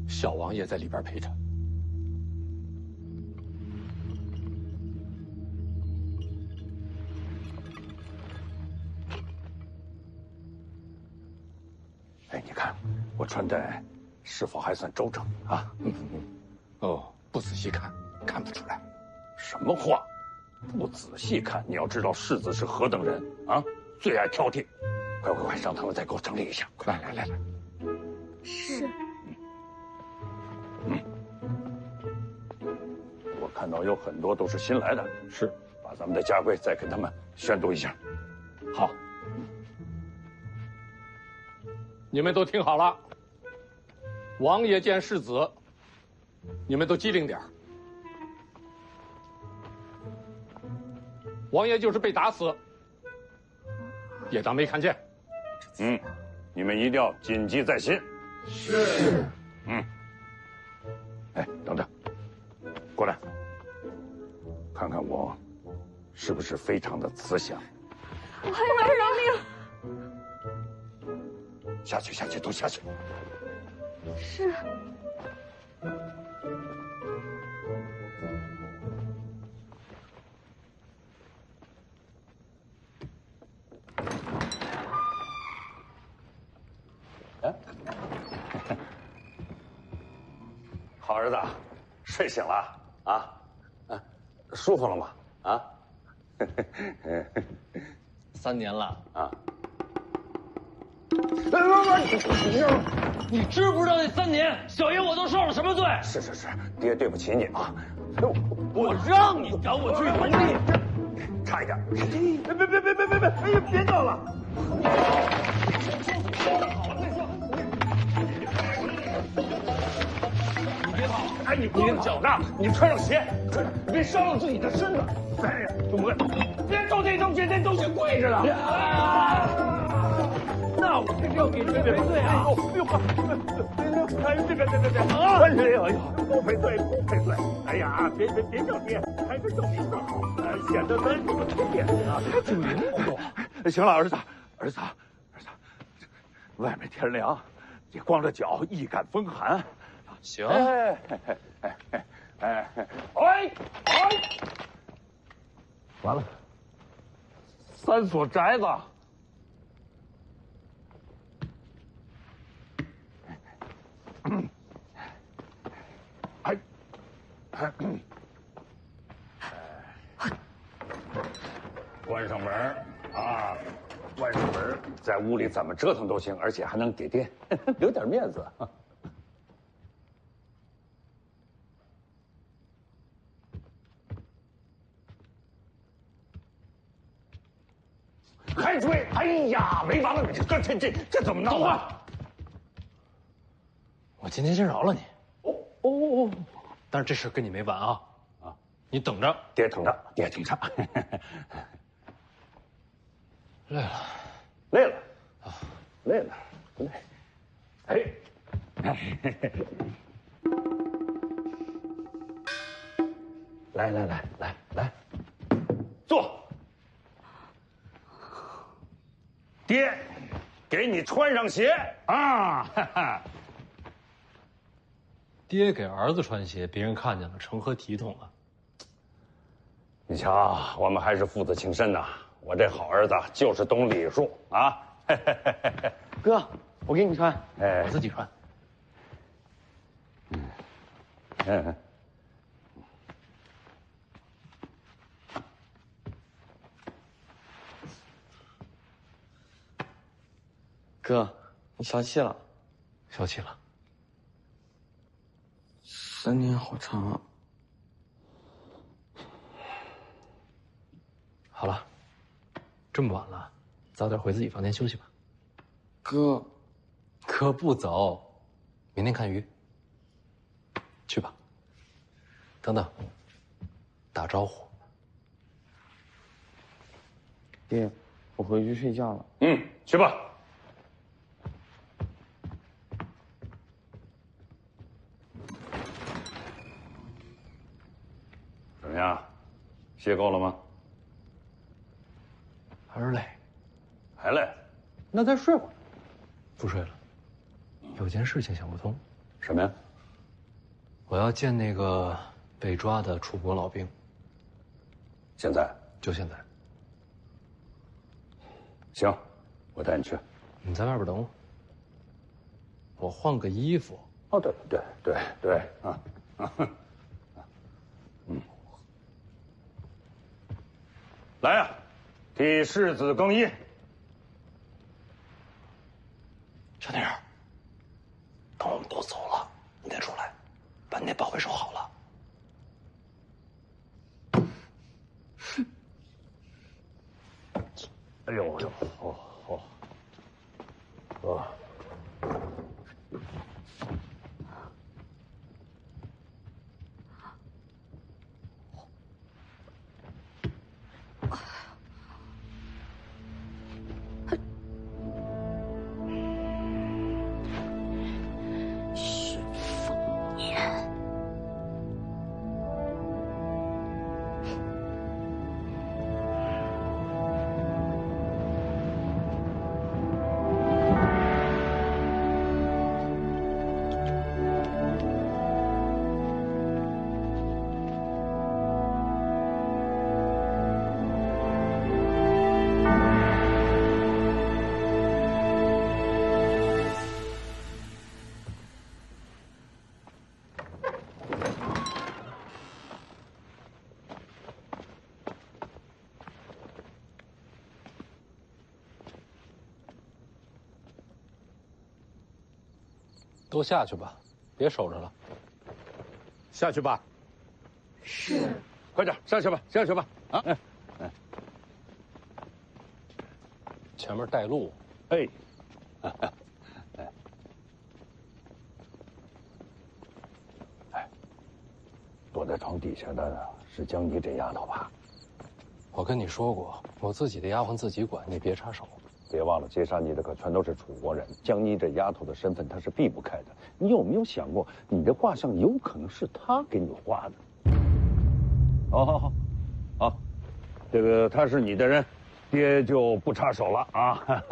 Speaker 14: 小王爷在里边陪着。
Speaker 10: 哎，你看我穿戴是否还算周正啊？
Speaker 14: 哦，不仔细看，看不出来。
Speaker 10: 什么话？不仔细看，你要知道世子是何等人啊，最爱挑剔。快快快，让他们再给我整理一下！快来来来。
Speaker 13: 是。
Speaker 10: 我看到有很多都是新来的，
Speaker 14: 是，
Speaker 10: 把咱们的家规再给他们宣读一下。
Speaker 14: 好，你们都听好了。王爷见世子，你们都机灵点。王爷就是被打死，也当没看见。
Speaker 10: 你们一定要谨记在心。
Speaker 14: 是。
Speaker 10: 哎，等等，过来，看看我是不是非常的慈祥。
Speaker 13: 我还以为饶命。
Speaker 10: 下去，下去，都下去。
Speaker 13: 是。
Speaker 10: 好儿子，睡醒了啊？舒服了吗？啊
Speaker 2: ？3年了
Speaker 10: 啊！
Speaker 2: 你知不知道那3年，小爷我都受了什么罪？
Speaker 10: 是，爹对不起你啊！
Speaker 2: 我让你赶我去农地，
Speaker 10: 差一点！
Speaker 2: 别！哎呀，别闹了！
Speaker 10: 你别跑！哎，你光脚呢，你穿上鞋，别伤了自己的身子。哎呀，东哥，别动这东西，这东西贵着呢。
Speaker 2: 那我这是要给谁赔罪啊？
Speaker 10: 哎，别！哎呦，不赔罪，不赔罪！哎呀，别叫爹，还是叫名字好，显得咱有尊严啊。还挺灵活。行了，儿子，外面天凉，你光着脚易感风寒。
Speaker 2: 行。
Speaker 10: 哎，完了，3所宅子。关上门啊！关上门，在屋里怎么折腾都行，而且还能给爹留点面子。还追？哎呀，没完了！这怎么闹啊？
Speaker 2: 我今天先饶了你。哦，但是这事跟你没完啊！啊，你等着，
Speaker 10: 爹等着，爹等着。
Speaker 2: 累了，
Speaker 10: 累了啊，累了，累。哎，来，坐。爹，给你穿上鞋啊！哈哈。
Speaker 2: 爹给儿子穿鞋，别人看见了，成何体统啊？
Speaker 10: 你瞧，我们还是父子情深呐。我这好儿子就是懂礼数啊。
Speaker 9: 哥，我给你穿，
Speaker 2: 我自己穿。
Speaker 9: 哥，你消气了？
Speaker 2: 消气了。
Speaker 9: 3年好长啊。
Speaker 2: 好了，这么晚了，早点回自己房间休息吧。
Speaker 9: 哥
Speaker 2: 不走，明天看鱼。去吧。等等，打招呼。
Speaker 9: 爹，我回去睡觉了。
Speaker 10: 去吧。怎么样，歇够了吗？
Speaker 2: 还是累。
Speaker 10: 还累？
Speaker 2: 那再睡会儿。不睡了，有件事情想不通。
Speaker 10: 什么呀？
Speaker 2: 我要见那个被抓的楚国老兵。
Speaker 10: 现在？
Speaker 2: 就现在。
Speaker 10: 行，我带你去。
Speaker 2: 你在外边等我。我换个衣服。
Speaker 10: 哦，对啊。来呀，替世子更衣。
Speaker 2: 小丁儿，等我们都走了，你再出来，把你那宝贝收好了。
Speaker 10: 哎呦，
Speaker 2: 都下去吧，别守着了。
Speaker 14: 下去吧。
Speaker 13: 是。
Speaker 10: 快点下去吧，下去吧。啊，
Speaker 2: 前面带路。
Speaker 10: 哎，躲在床底下的是江妮这丫头吧？
Speaker 2: 我跟你说过，我自己的丫鬟自己管，你别插手。
Speaker 10: 别忘了，接杀你的可全都是楚国人。江妮这丫头的身份，她是避不开的。你有没有想过，你的画像有可能是她给你画的？好，这个他是你的人，爹就不插手了啊。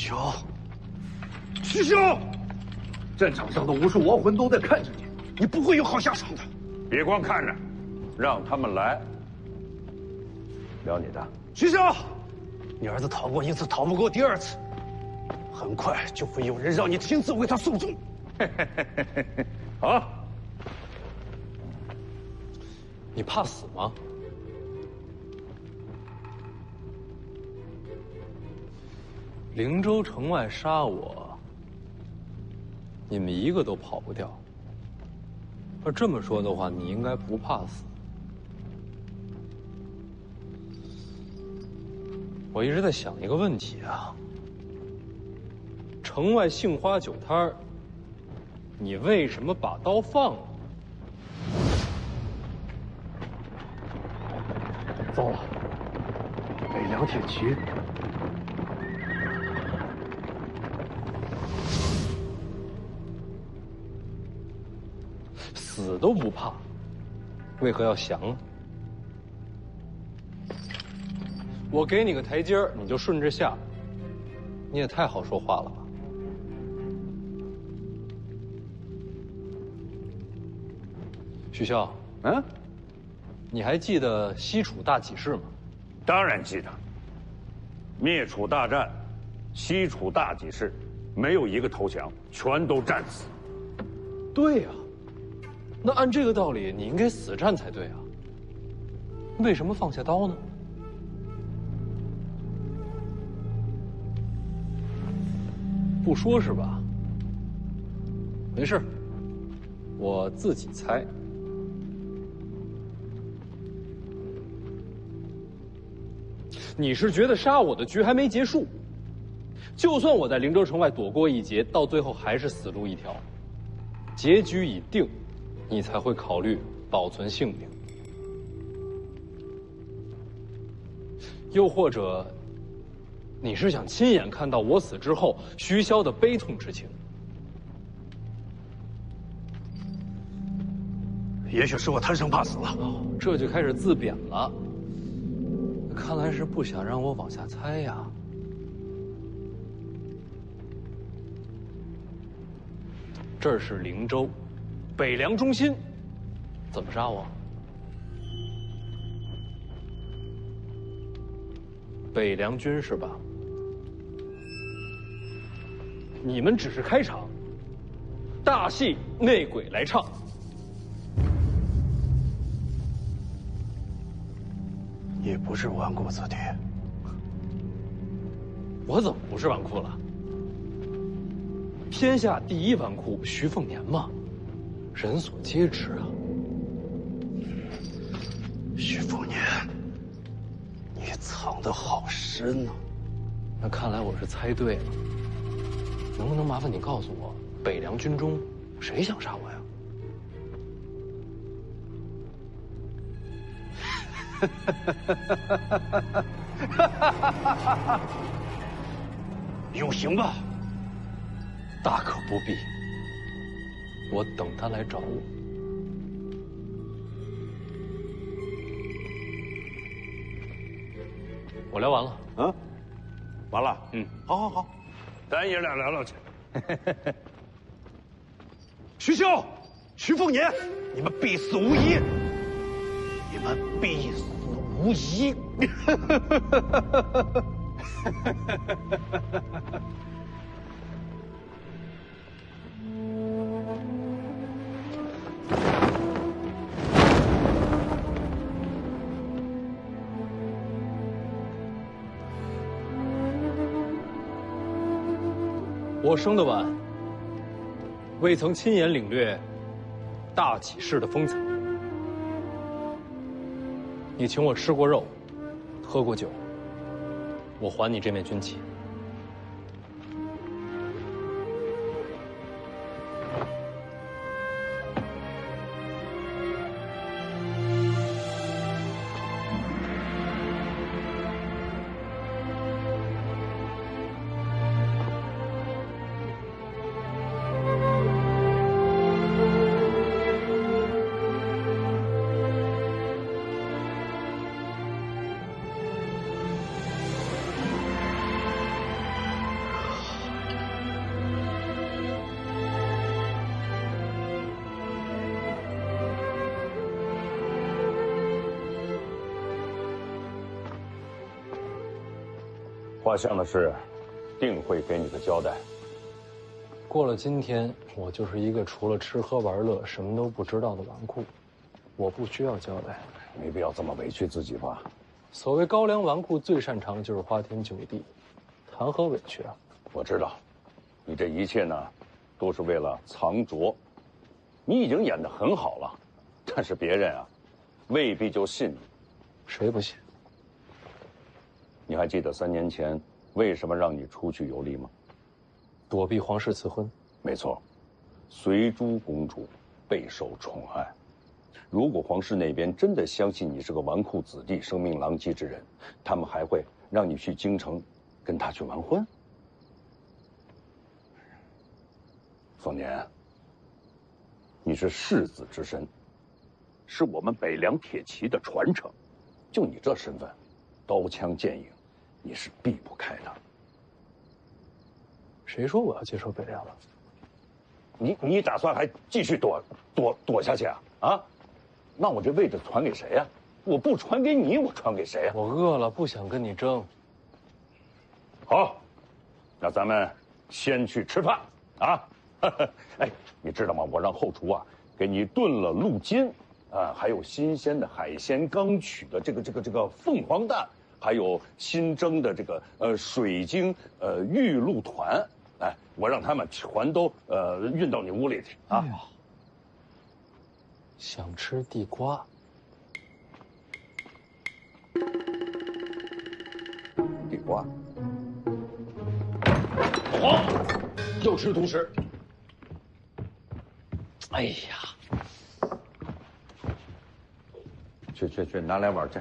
Speaker 5: 萧，徐骁，战场上的无数亡魂都在看着你，你不会有好下场的。
Speaker 10: 别光看着，让他们来。聊你的。
Speaker 5: 徐骁，你儿子逃过一次，逃不过第二次，很快就会有人让你亲自为他送终。
Speaker 10: 好。
Speaker 1: 你怕死吗？灵州城外杀我，你们一个都跑不掉。要这么说的话，你应该不怕死。我一直在想一个问题啊，城外杏花酒摊儿，你为什么把刀放了？
Speaker 5: 糟了，北凉铁骑。
Speaker 1: 死都不怕，为何要降呢？我给你个台阶儿，你就顺着下，你也太好说话了吧？徐骁，你还记得西楚大起事吗？
Speaker 10: 当然记得。灭楚大战，西楚大起事，没有一个投降，全都战死。
Speaker 1: 对呀，那按这个道理，你应该死战才对啊。为什么放下刀呢？不说是吧？没事，我自己猜。你是觉得杀我的局还没结束？就算我在灵州城外躲过一劫，到最后还是死路一条，结局已定，你才会考虑保存性命。又或者，你是想亲眼看到我死之后徐骁的悲痛之情？
Speaker 5: 也许是我贪生怕死了，
Speaker 1: 这就开始自贬了。看来是不想让我往下猜呀。这是灵州，北凉中心，怎么杀我？北凉军是吧？你们只是开场，大戏内鬼来唱。
Speaker 5: 你不是纨绔子弟，
Speaker 1: 我怎么不是纨绔了？天下第一纨绔徐凤年嘛，人所皆知啊。
Speaker 5: 徐凤年，你藏得好深啊！
Speaker 1: 那看来我是猜对了。能不能麻烦你告诉我，北凉军中谁想杀我呀？
Speaker 5: 有刑吧？
Speaker 1: 大可不必，我等他来找我。我聊完了。
Speaker 10: 啊，完了。
Speaker 5: 好好好，
Speaker 10: 咱爷俩聊聊去。
Speaker 5: 徐骁、徐凤年，你们必死无疑！你们必死无疑！
Speaker 1: 我生得晚，未曾亲眼领略大起事的风采。你请我吃过肉，喝过酒，我还你这面军旗。
Speaker 10: 画像的事，定会给你个交代。
Speaker 3: 过了今天，我就是一个除了吃喝玩乐什么都不知道的纨绔，我不需要交代。
Speaker 10: 没必要这么委屈自己吧？
Speaker 3: 所谓高粱纨绔，最擅长的就是花天酒地，谈何委屈啊？
Speaker 10: 我知道，你这一切呢，都是为了藏拙。你已经演得很好了，但是别人啊，未必就信你。
Speaker 3: 谁不信？
Speaker 10: 你还记得3年前为什么让你出去游历吗？
Speaker 3: 躲避皇室赐婚。
Speaker 10: 没错，随珠公主备受宠爱。如果皇室那边真的相信你是个纨绔子弟、声名狼藉之人，他们还会让你去京城跟他去完婚？凤年，你是世子之身，是我们北凉铁骑的传承。就你这身份，刀枪剑影，你是避不开的。
Speaker 3: 谁说我要接受北凉了？
Speaker 10: 你打算还继续躲下去啊？啊？那我这位置传给谁呀？我不传给你，我传给谁呀？
Speaker 3: 我饿了，不想跟你争。
Speaker 10: 好，那咱们先去吃饭啊！哎，你知道吗？我让后厨啊给你炖了鹿筋，啊，还有新鲜的海鲜刚取的这个凤凰蛋，还有新蒸的这个水晶玉露团。哎，我让他们全都运到你屋里去啊！
Speaker 3: 哎呀，想吃地瓜。
Speaker 10: 地瓜。黄，又吃独食。哎呀，去，拿来碗去。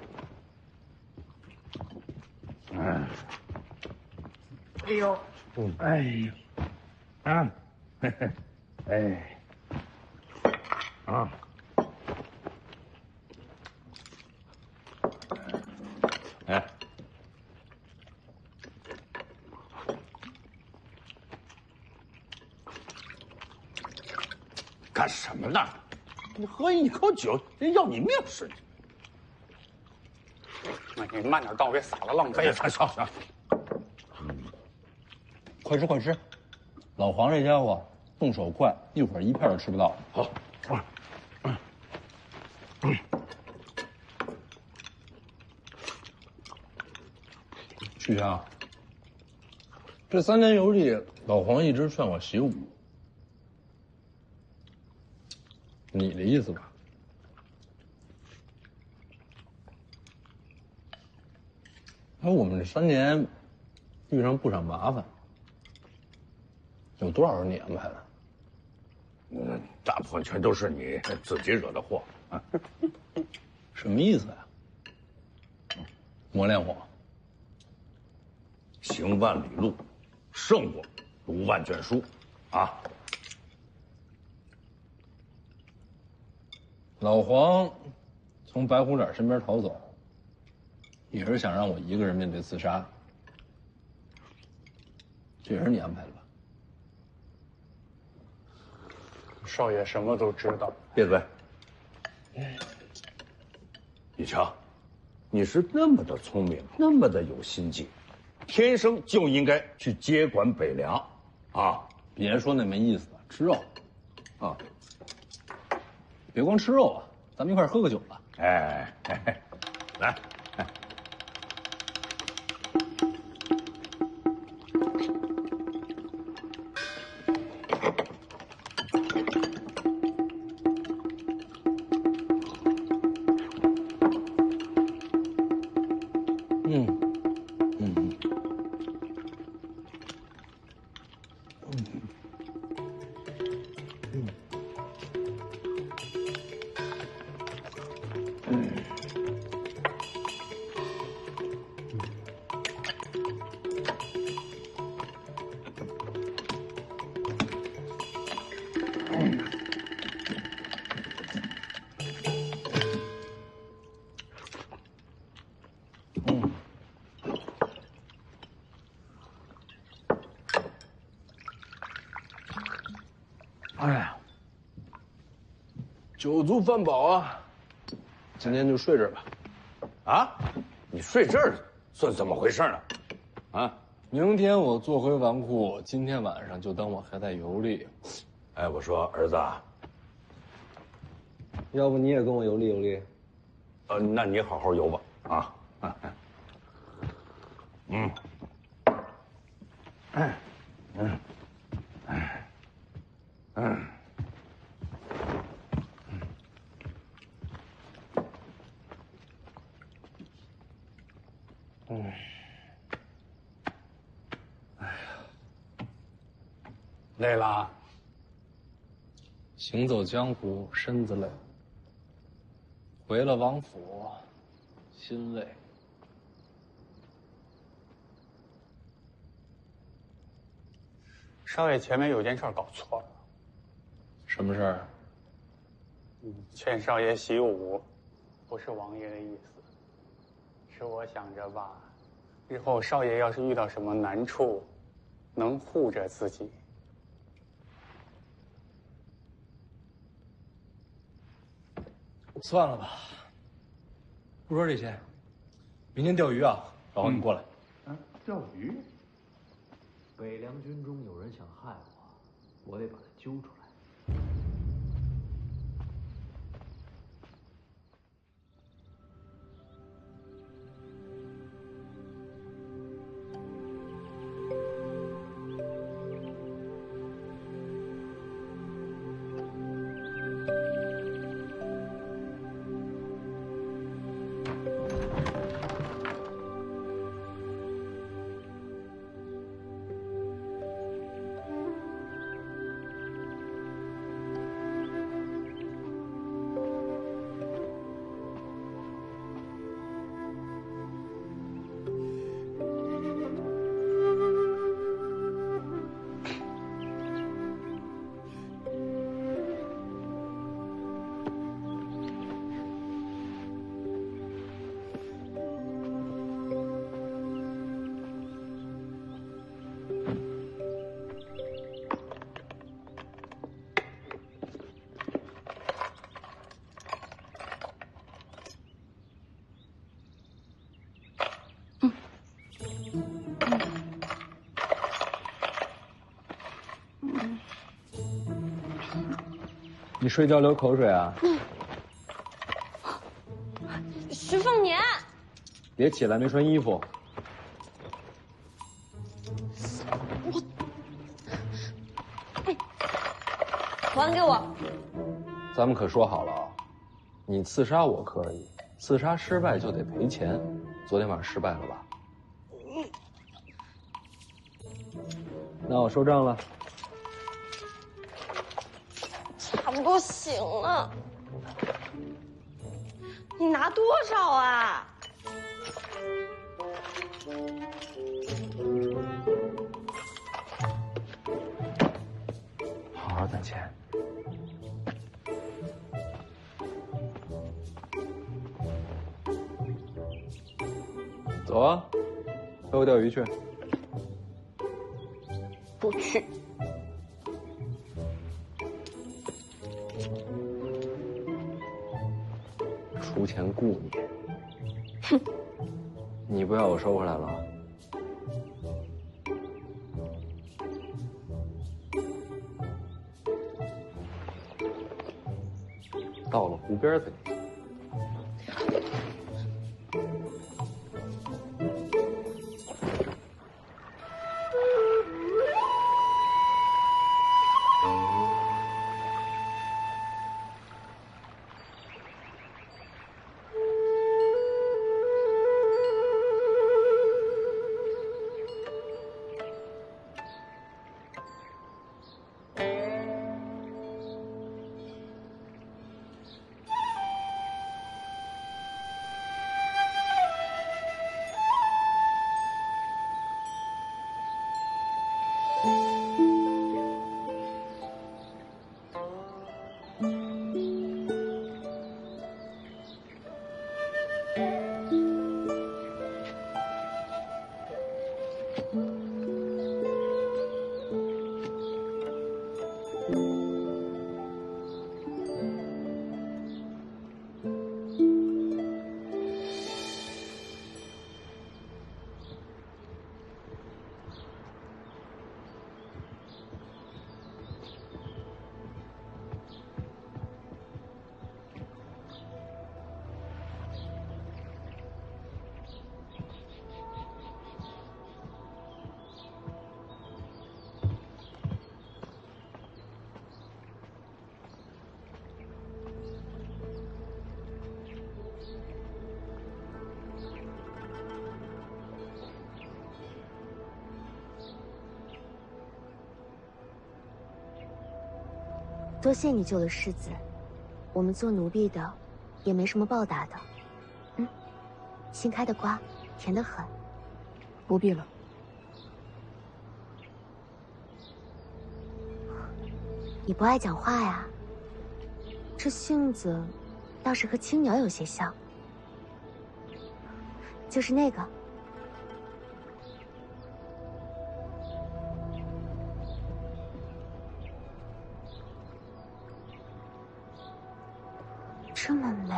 Speaker 11: 哎呦。哎呀，啊，嘿嘿，哎，啊，
Speaker 10: 哎，干什么呢？你喝一口酒，人要你命似的。
Speaker 4: 你慢点倒，别洒了，浪费。
Speaker 10: 行。
Speaker 15: 快吃！老黄这家伙动手快，一会儿一片都吃不到。
Speaker 10: 好，
Speaker 15: 许强，这3年游历，老黄一直劝我习武，你的意思吧？而我们这3年遇上不少麻烦。有多少是你安排的？
Speaker 10: 大部分全都是你自己惹的祸啊！
Speaker 15: 什么意思呀？磨练我，
Speaker 10: 行万里路，胜过读万卷书，啊！
Speaker 15: 老黄从白虎脸身边逃走，也是想让我一个人面对刺杀，这也是你安排的吧？
Speaker 4: 少爷什么都知道。
Speaker 10: 闭嘴！你瞧，你是那么的聪明，那么的有心计，天生就应该去接管北凉，啊！
Speaker 15: 别说那没意思的，吃肉，啊！别光吃肉啊，咱们一块喝个酒吧。
Speaker 10: 哎，来。
Speaker 15: 哎呀，酒足饭饱啊，今天就睡这儿吧。
Speaker 10: 啊，你睡这儿算怎么回事呢？
Speaker 15: 啊，明天我坐回王库，今天晚上就当我还在游历。
Speaker 10: 哎，我说儿子啊，
Speaker 15: 要不你也跟我游历游历？
Speaker 10: 那你好好游吧啊。
Speaker 4: 累了，
Speaker 15: 行走江湖，身子累；回了王府，心累。
Speaker 4: 少爷前面有件事搞错了。
Speaker 15: 什么事儿？
Speaker 4: 劝少爷习武，不是王爷的意思，是我想着吧，日后少爷要是遇到什么难处，能护着自己。
Speaker 15: 算了吧，不说这些。明天钓鱼啊，然后你过来。
Speaker 10: 钓鱼？
Speaker 2: 北凉军中有人想害我，我得把他揪出来。
Speaker 15: 你睡觉流口水啊？
Speaker 7: 徐凤年，
Speaker 15: 别起来，没穿衣服。
Speaker 7: 还给我！
Speaker 15: 咱们可说好了啊，你刺杀我可以，刺杀失败就得赔钱。昨天晚上失败了吧？那我收账了。
Speaker 7: 差不多行了。你拿多少啊？
Speaker 15: 好好攒钱。走啊，陪我钓鱼去。
Speaker 7: 不去。
Speaker 15: 出钱雇你。哼，你不要我收回来了。到了湖边再给你。
Speaker 16: 多谢你救了世子，我们做奴婢的，也没什么报答的。嗯，新开的瓜，甜得很。
Speaker 6: 不必了。
Speaker 16: 你不爱讲话呀？这性子，倒是和青鸟有些像。就是那个。这么美。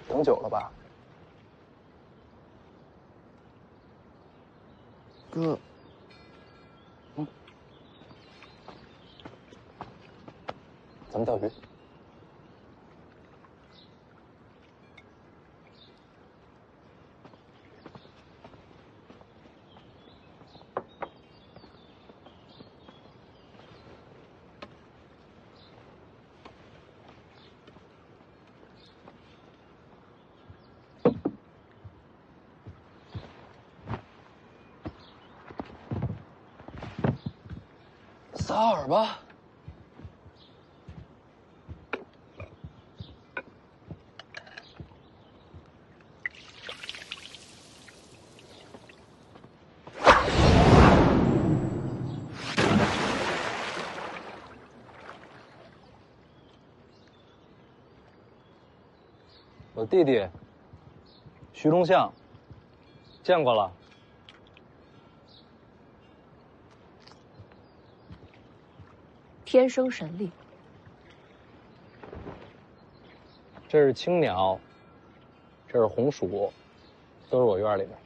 Speaker 15: 等久了吧，
Speaker 9: 哥。
Speaker 15: 咱们钓鱼。撒饵吧。我弟弟徐忠相见过了。
Speaker 6: 天生神力。
Speaker 15: 这是青鸟，这是红薯，都是我院里边。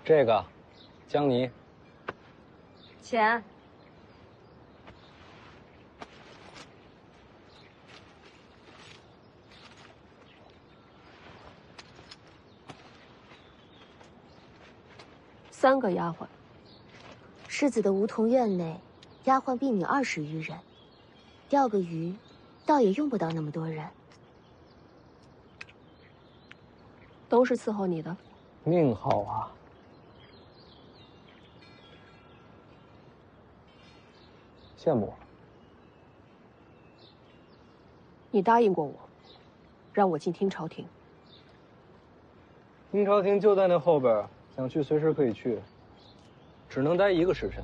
Speaker 15: 这个江泥。
Speaker 7: 钱。
Speaker 6: 3个丫鬟。
Speaker 16: 世子的梧桐院内，丫鬟婢女20余人，钓个鱼，倒也用不到那么多人。
Speaker 6: 都是伺候你的。
Speaker 15: 命好啊！羡慕我。
Speaker 6: 你答应过我，让我进听朝廷。
Speaker 15: 听朝廷就在那后边，想去随时可以去。只能待1个时辰。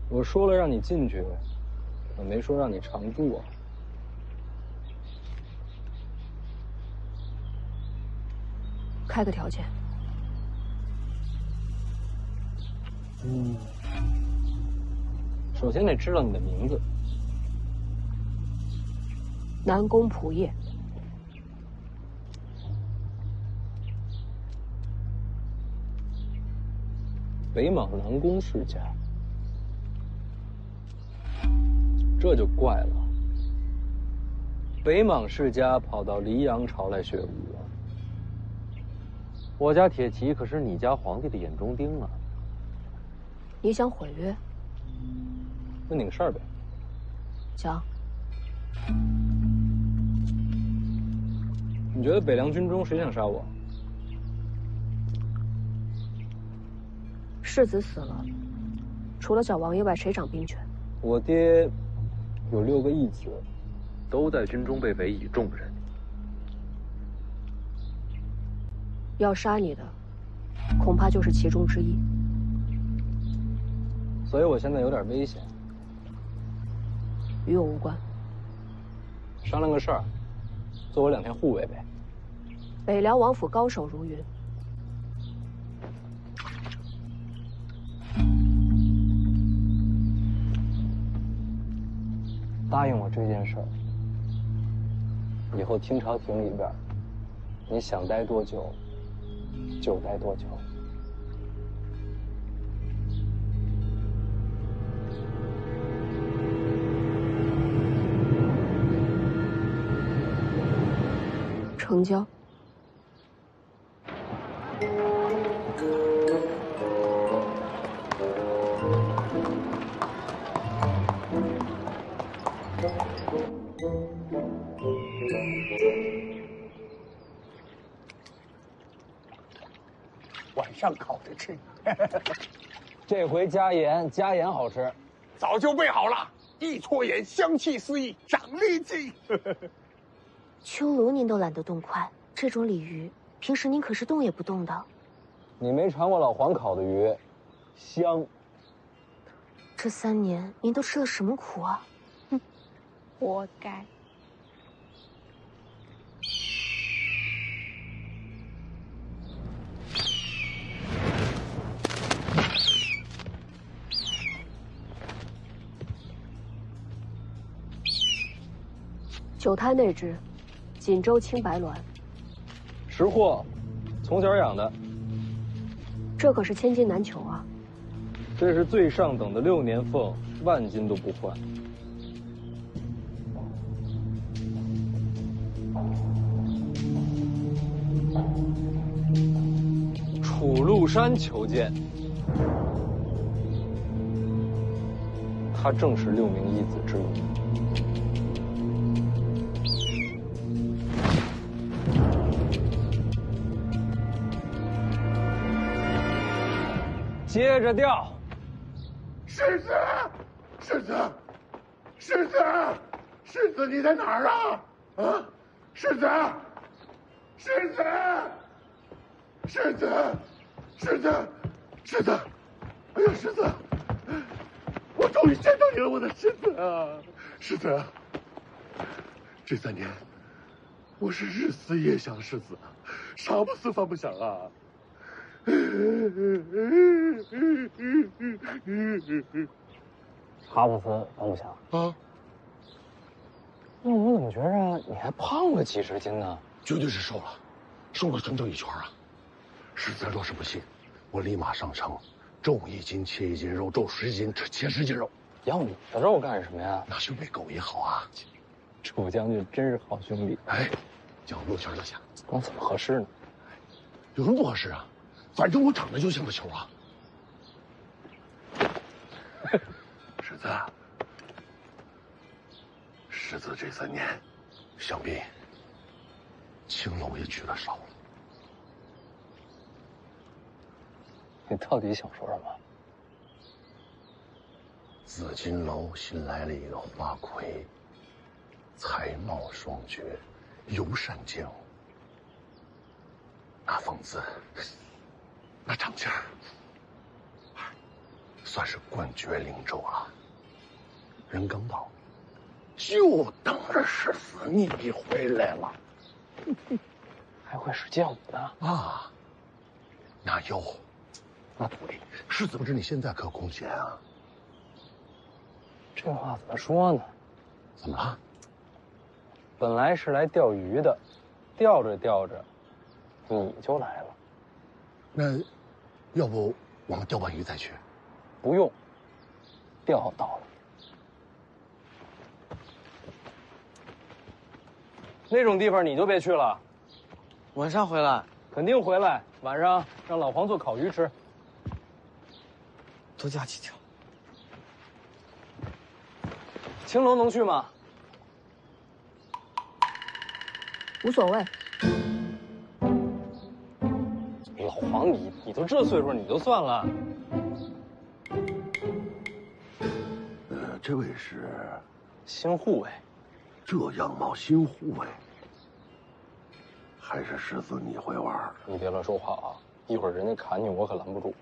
Speaker 15: 我说了让你进去，我没说让你常住啊。
Speaker 6: 开个条件。
Speaker 15: 首先得知道你的名字。
Speaker 6: 南宫仆夜。
Speaker 15: 北莽南宫世家，这就怪了。北莽世家跑到黎阳朝来学武，
Speaker 1: 我家铁骑可是你家皇帝的眼中钉啊！
Speaker 6: 你想毁约？
Speaker 15: 问你个事儿呗。
Speaker 6: 讲。
Speaker 15: 你觉得北凉军中谁想杀我？
Speaker 6: 世子死了，除了小王爷外，谁掌兵权？
Speaker 15: 我爹有6个义子，
Speaker 1: 都在军中被委以重任。
Speaker 6: 要杀你的，恐怕就是其中之一。
Speaker 15: 所以我现在有点危险。
Speaker 6: 与我无关。
Speaker 15: 商量个事儿，做我2天护卫呗。
Speaker 6: 北凉王府高手如云。
Speaker 17: 答应我这件事儿，以后清朝廷里边，你想待多久就待多久。
Speaker 6: 成交。
Speaker 4: 晚上烤着吃。
Speaker 17: 这回加盐，加盐好吃。
Speaker 4: 早就备好了，一撮盐，香气四溢，长力气。
Speaker 16: 秋炉您都懒得动筷，这种鲤鱼，平时您可是动也不动的。
Speaker 17: 你没尝过老黄烤的鱼，香。
Speaker 16: 这3年您都吃了什么苦啊？哼，
Speaker 13: 活该。
Speaker 6: 酒胎内酯，锦州青白卵，
Speaker 17: 识货，从小养的。
Speaker 6: 这可是千金难求啊！
Speaker 17: 这是最上等的6年凤，万金都不换。楚禄山求见，他正是6名义子之一。接着钓。
Speaker 10: 世子，世子，世子，世子，你在哪儿啊？啊，世子，世子，世子，世子，世子，哎呀，世子，我终于见到你了，我的世子啊，世子，这3年，我是日思夜想世子，啥不思饭不想啊。
Speaker 17: 茶不思饭不想
Speaker 10: 啊？
Speaker 17: 那我怎么觉着你还胖了几十斤呢？
Speaker 10: 绝对是瘦了，瘦了整整1圈啊！世子若是不信，我立马上城，种1斤切1斤肉，种10斤切10斤肉。
Speaker 17: 要你的肉干什么呀？
Speaker 10: 那兄弟狗也好啊。
Speaker 17: 楚将军真是好兄弟。
Speaker 10: 哎，叫我落圈就行。
Speaker 17: 那怎么合适呢？
Speaker 10: 有什么不合适啊？反正我长得就像个球啊！世子，世子这3年，想必青楼也娶了少了。
Speaker 17: 你到底想说什么？
Speaker 10: 紫金楼新来了一个花魁，才貌双绝，尤善剑舞，那风姿。那长劲儿，算是冠绝灵州了。人刚到，就等着世子你回来了。
Speaker 17: 还会使剑舞呢？
Speaker 10: 啊，那有，那对，世子不知你现在可空闲啊。
Speaker 17: 这话怎么说呢？
Speaker 10: 怎么了？
Speaker 17: 本来是来钓鱼的，钓着钓着，你就来了。
Speaker 10: 那。要不我们钓完鱼再去？
Speaker 17: 不用，钓到了。那种地方你就别去了。
Speaker 8: 晚上回来，
Speaker 17: 肯定回来。晚上让老黄做烤鱼吃。
Speaker 8: 多加几条。
Speaker 17: 青楼能去吗？
Speaker 6: 无所谓。
Speaker 17: 老黄，你都这岁数，你就算了。
Speaker 10: 这位是
Speaker 17: 新护卫。
Speaker 10: 这样貌新护卫，还是世子你会玩？
Speaker 17: 你别乱说话啊！一会儿人家砍你，我可拦不住。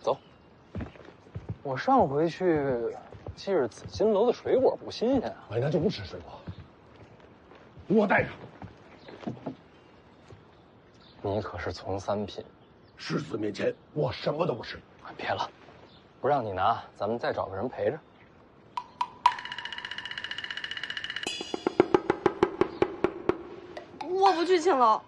Speaker 17: 走。我上回去，记着紫金楼的水果不新鲜啊。
Speaker 10: 哎，那就不吃水果。我带着。
Speaker 17: 你可是从3品。
Speaker 10: 世子面前，我什么都不是。
Speaker 17: 别了，不让你拿，咱们再找个人陪着。
Speaker 13: 事情了。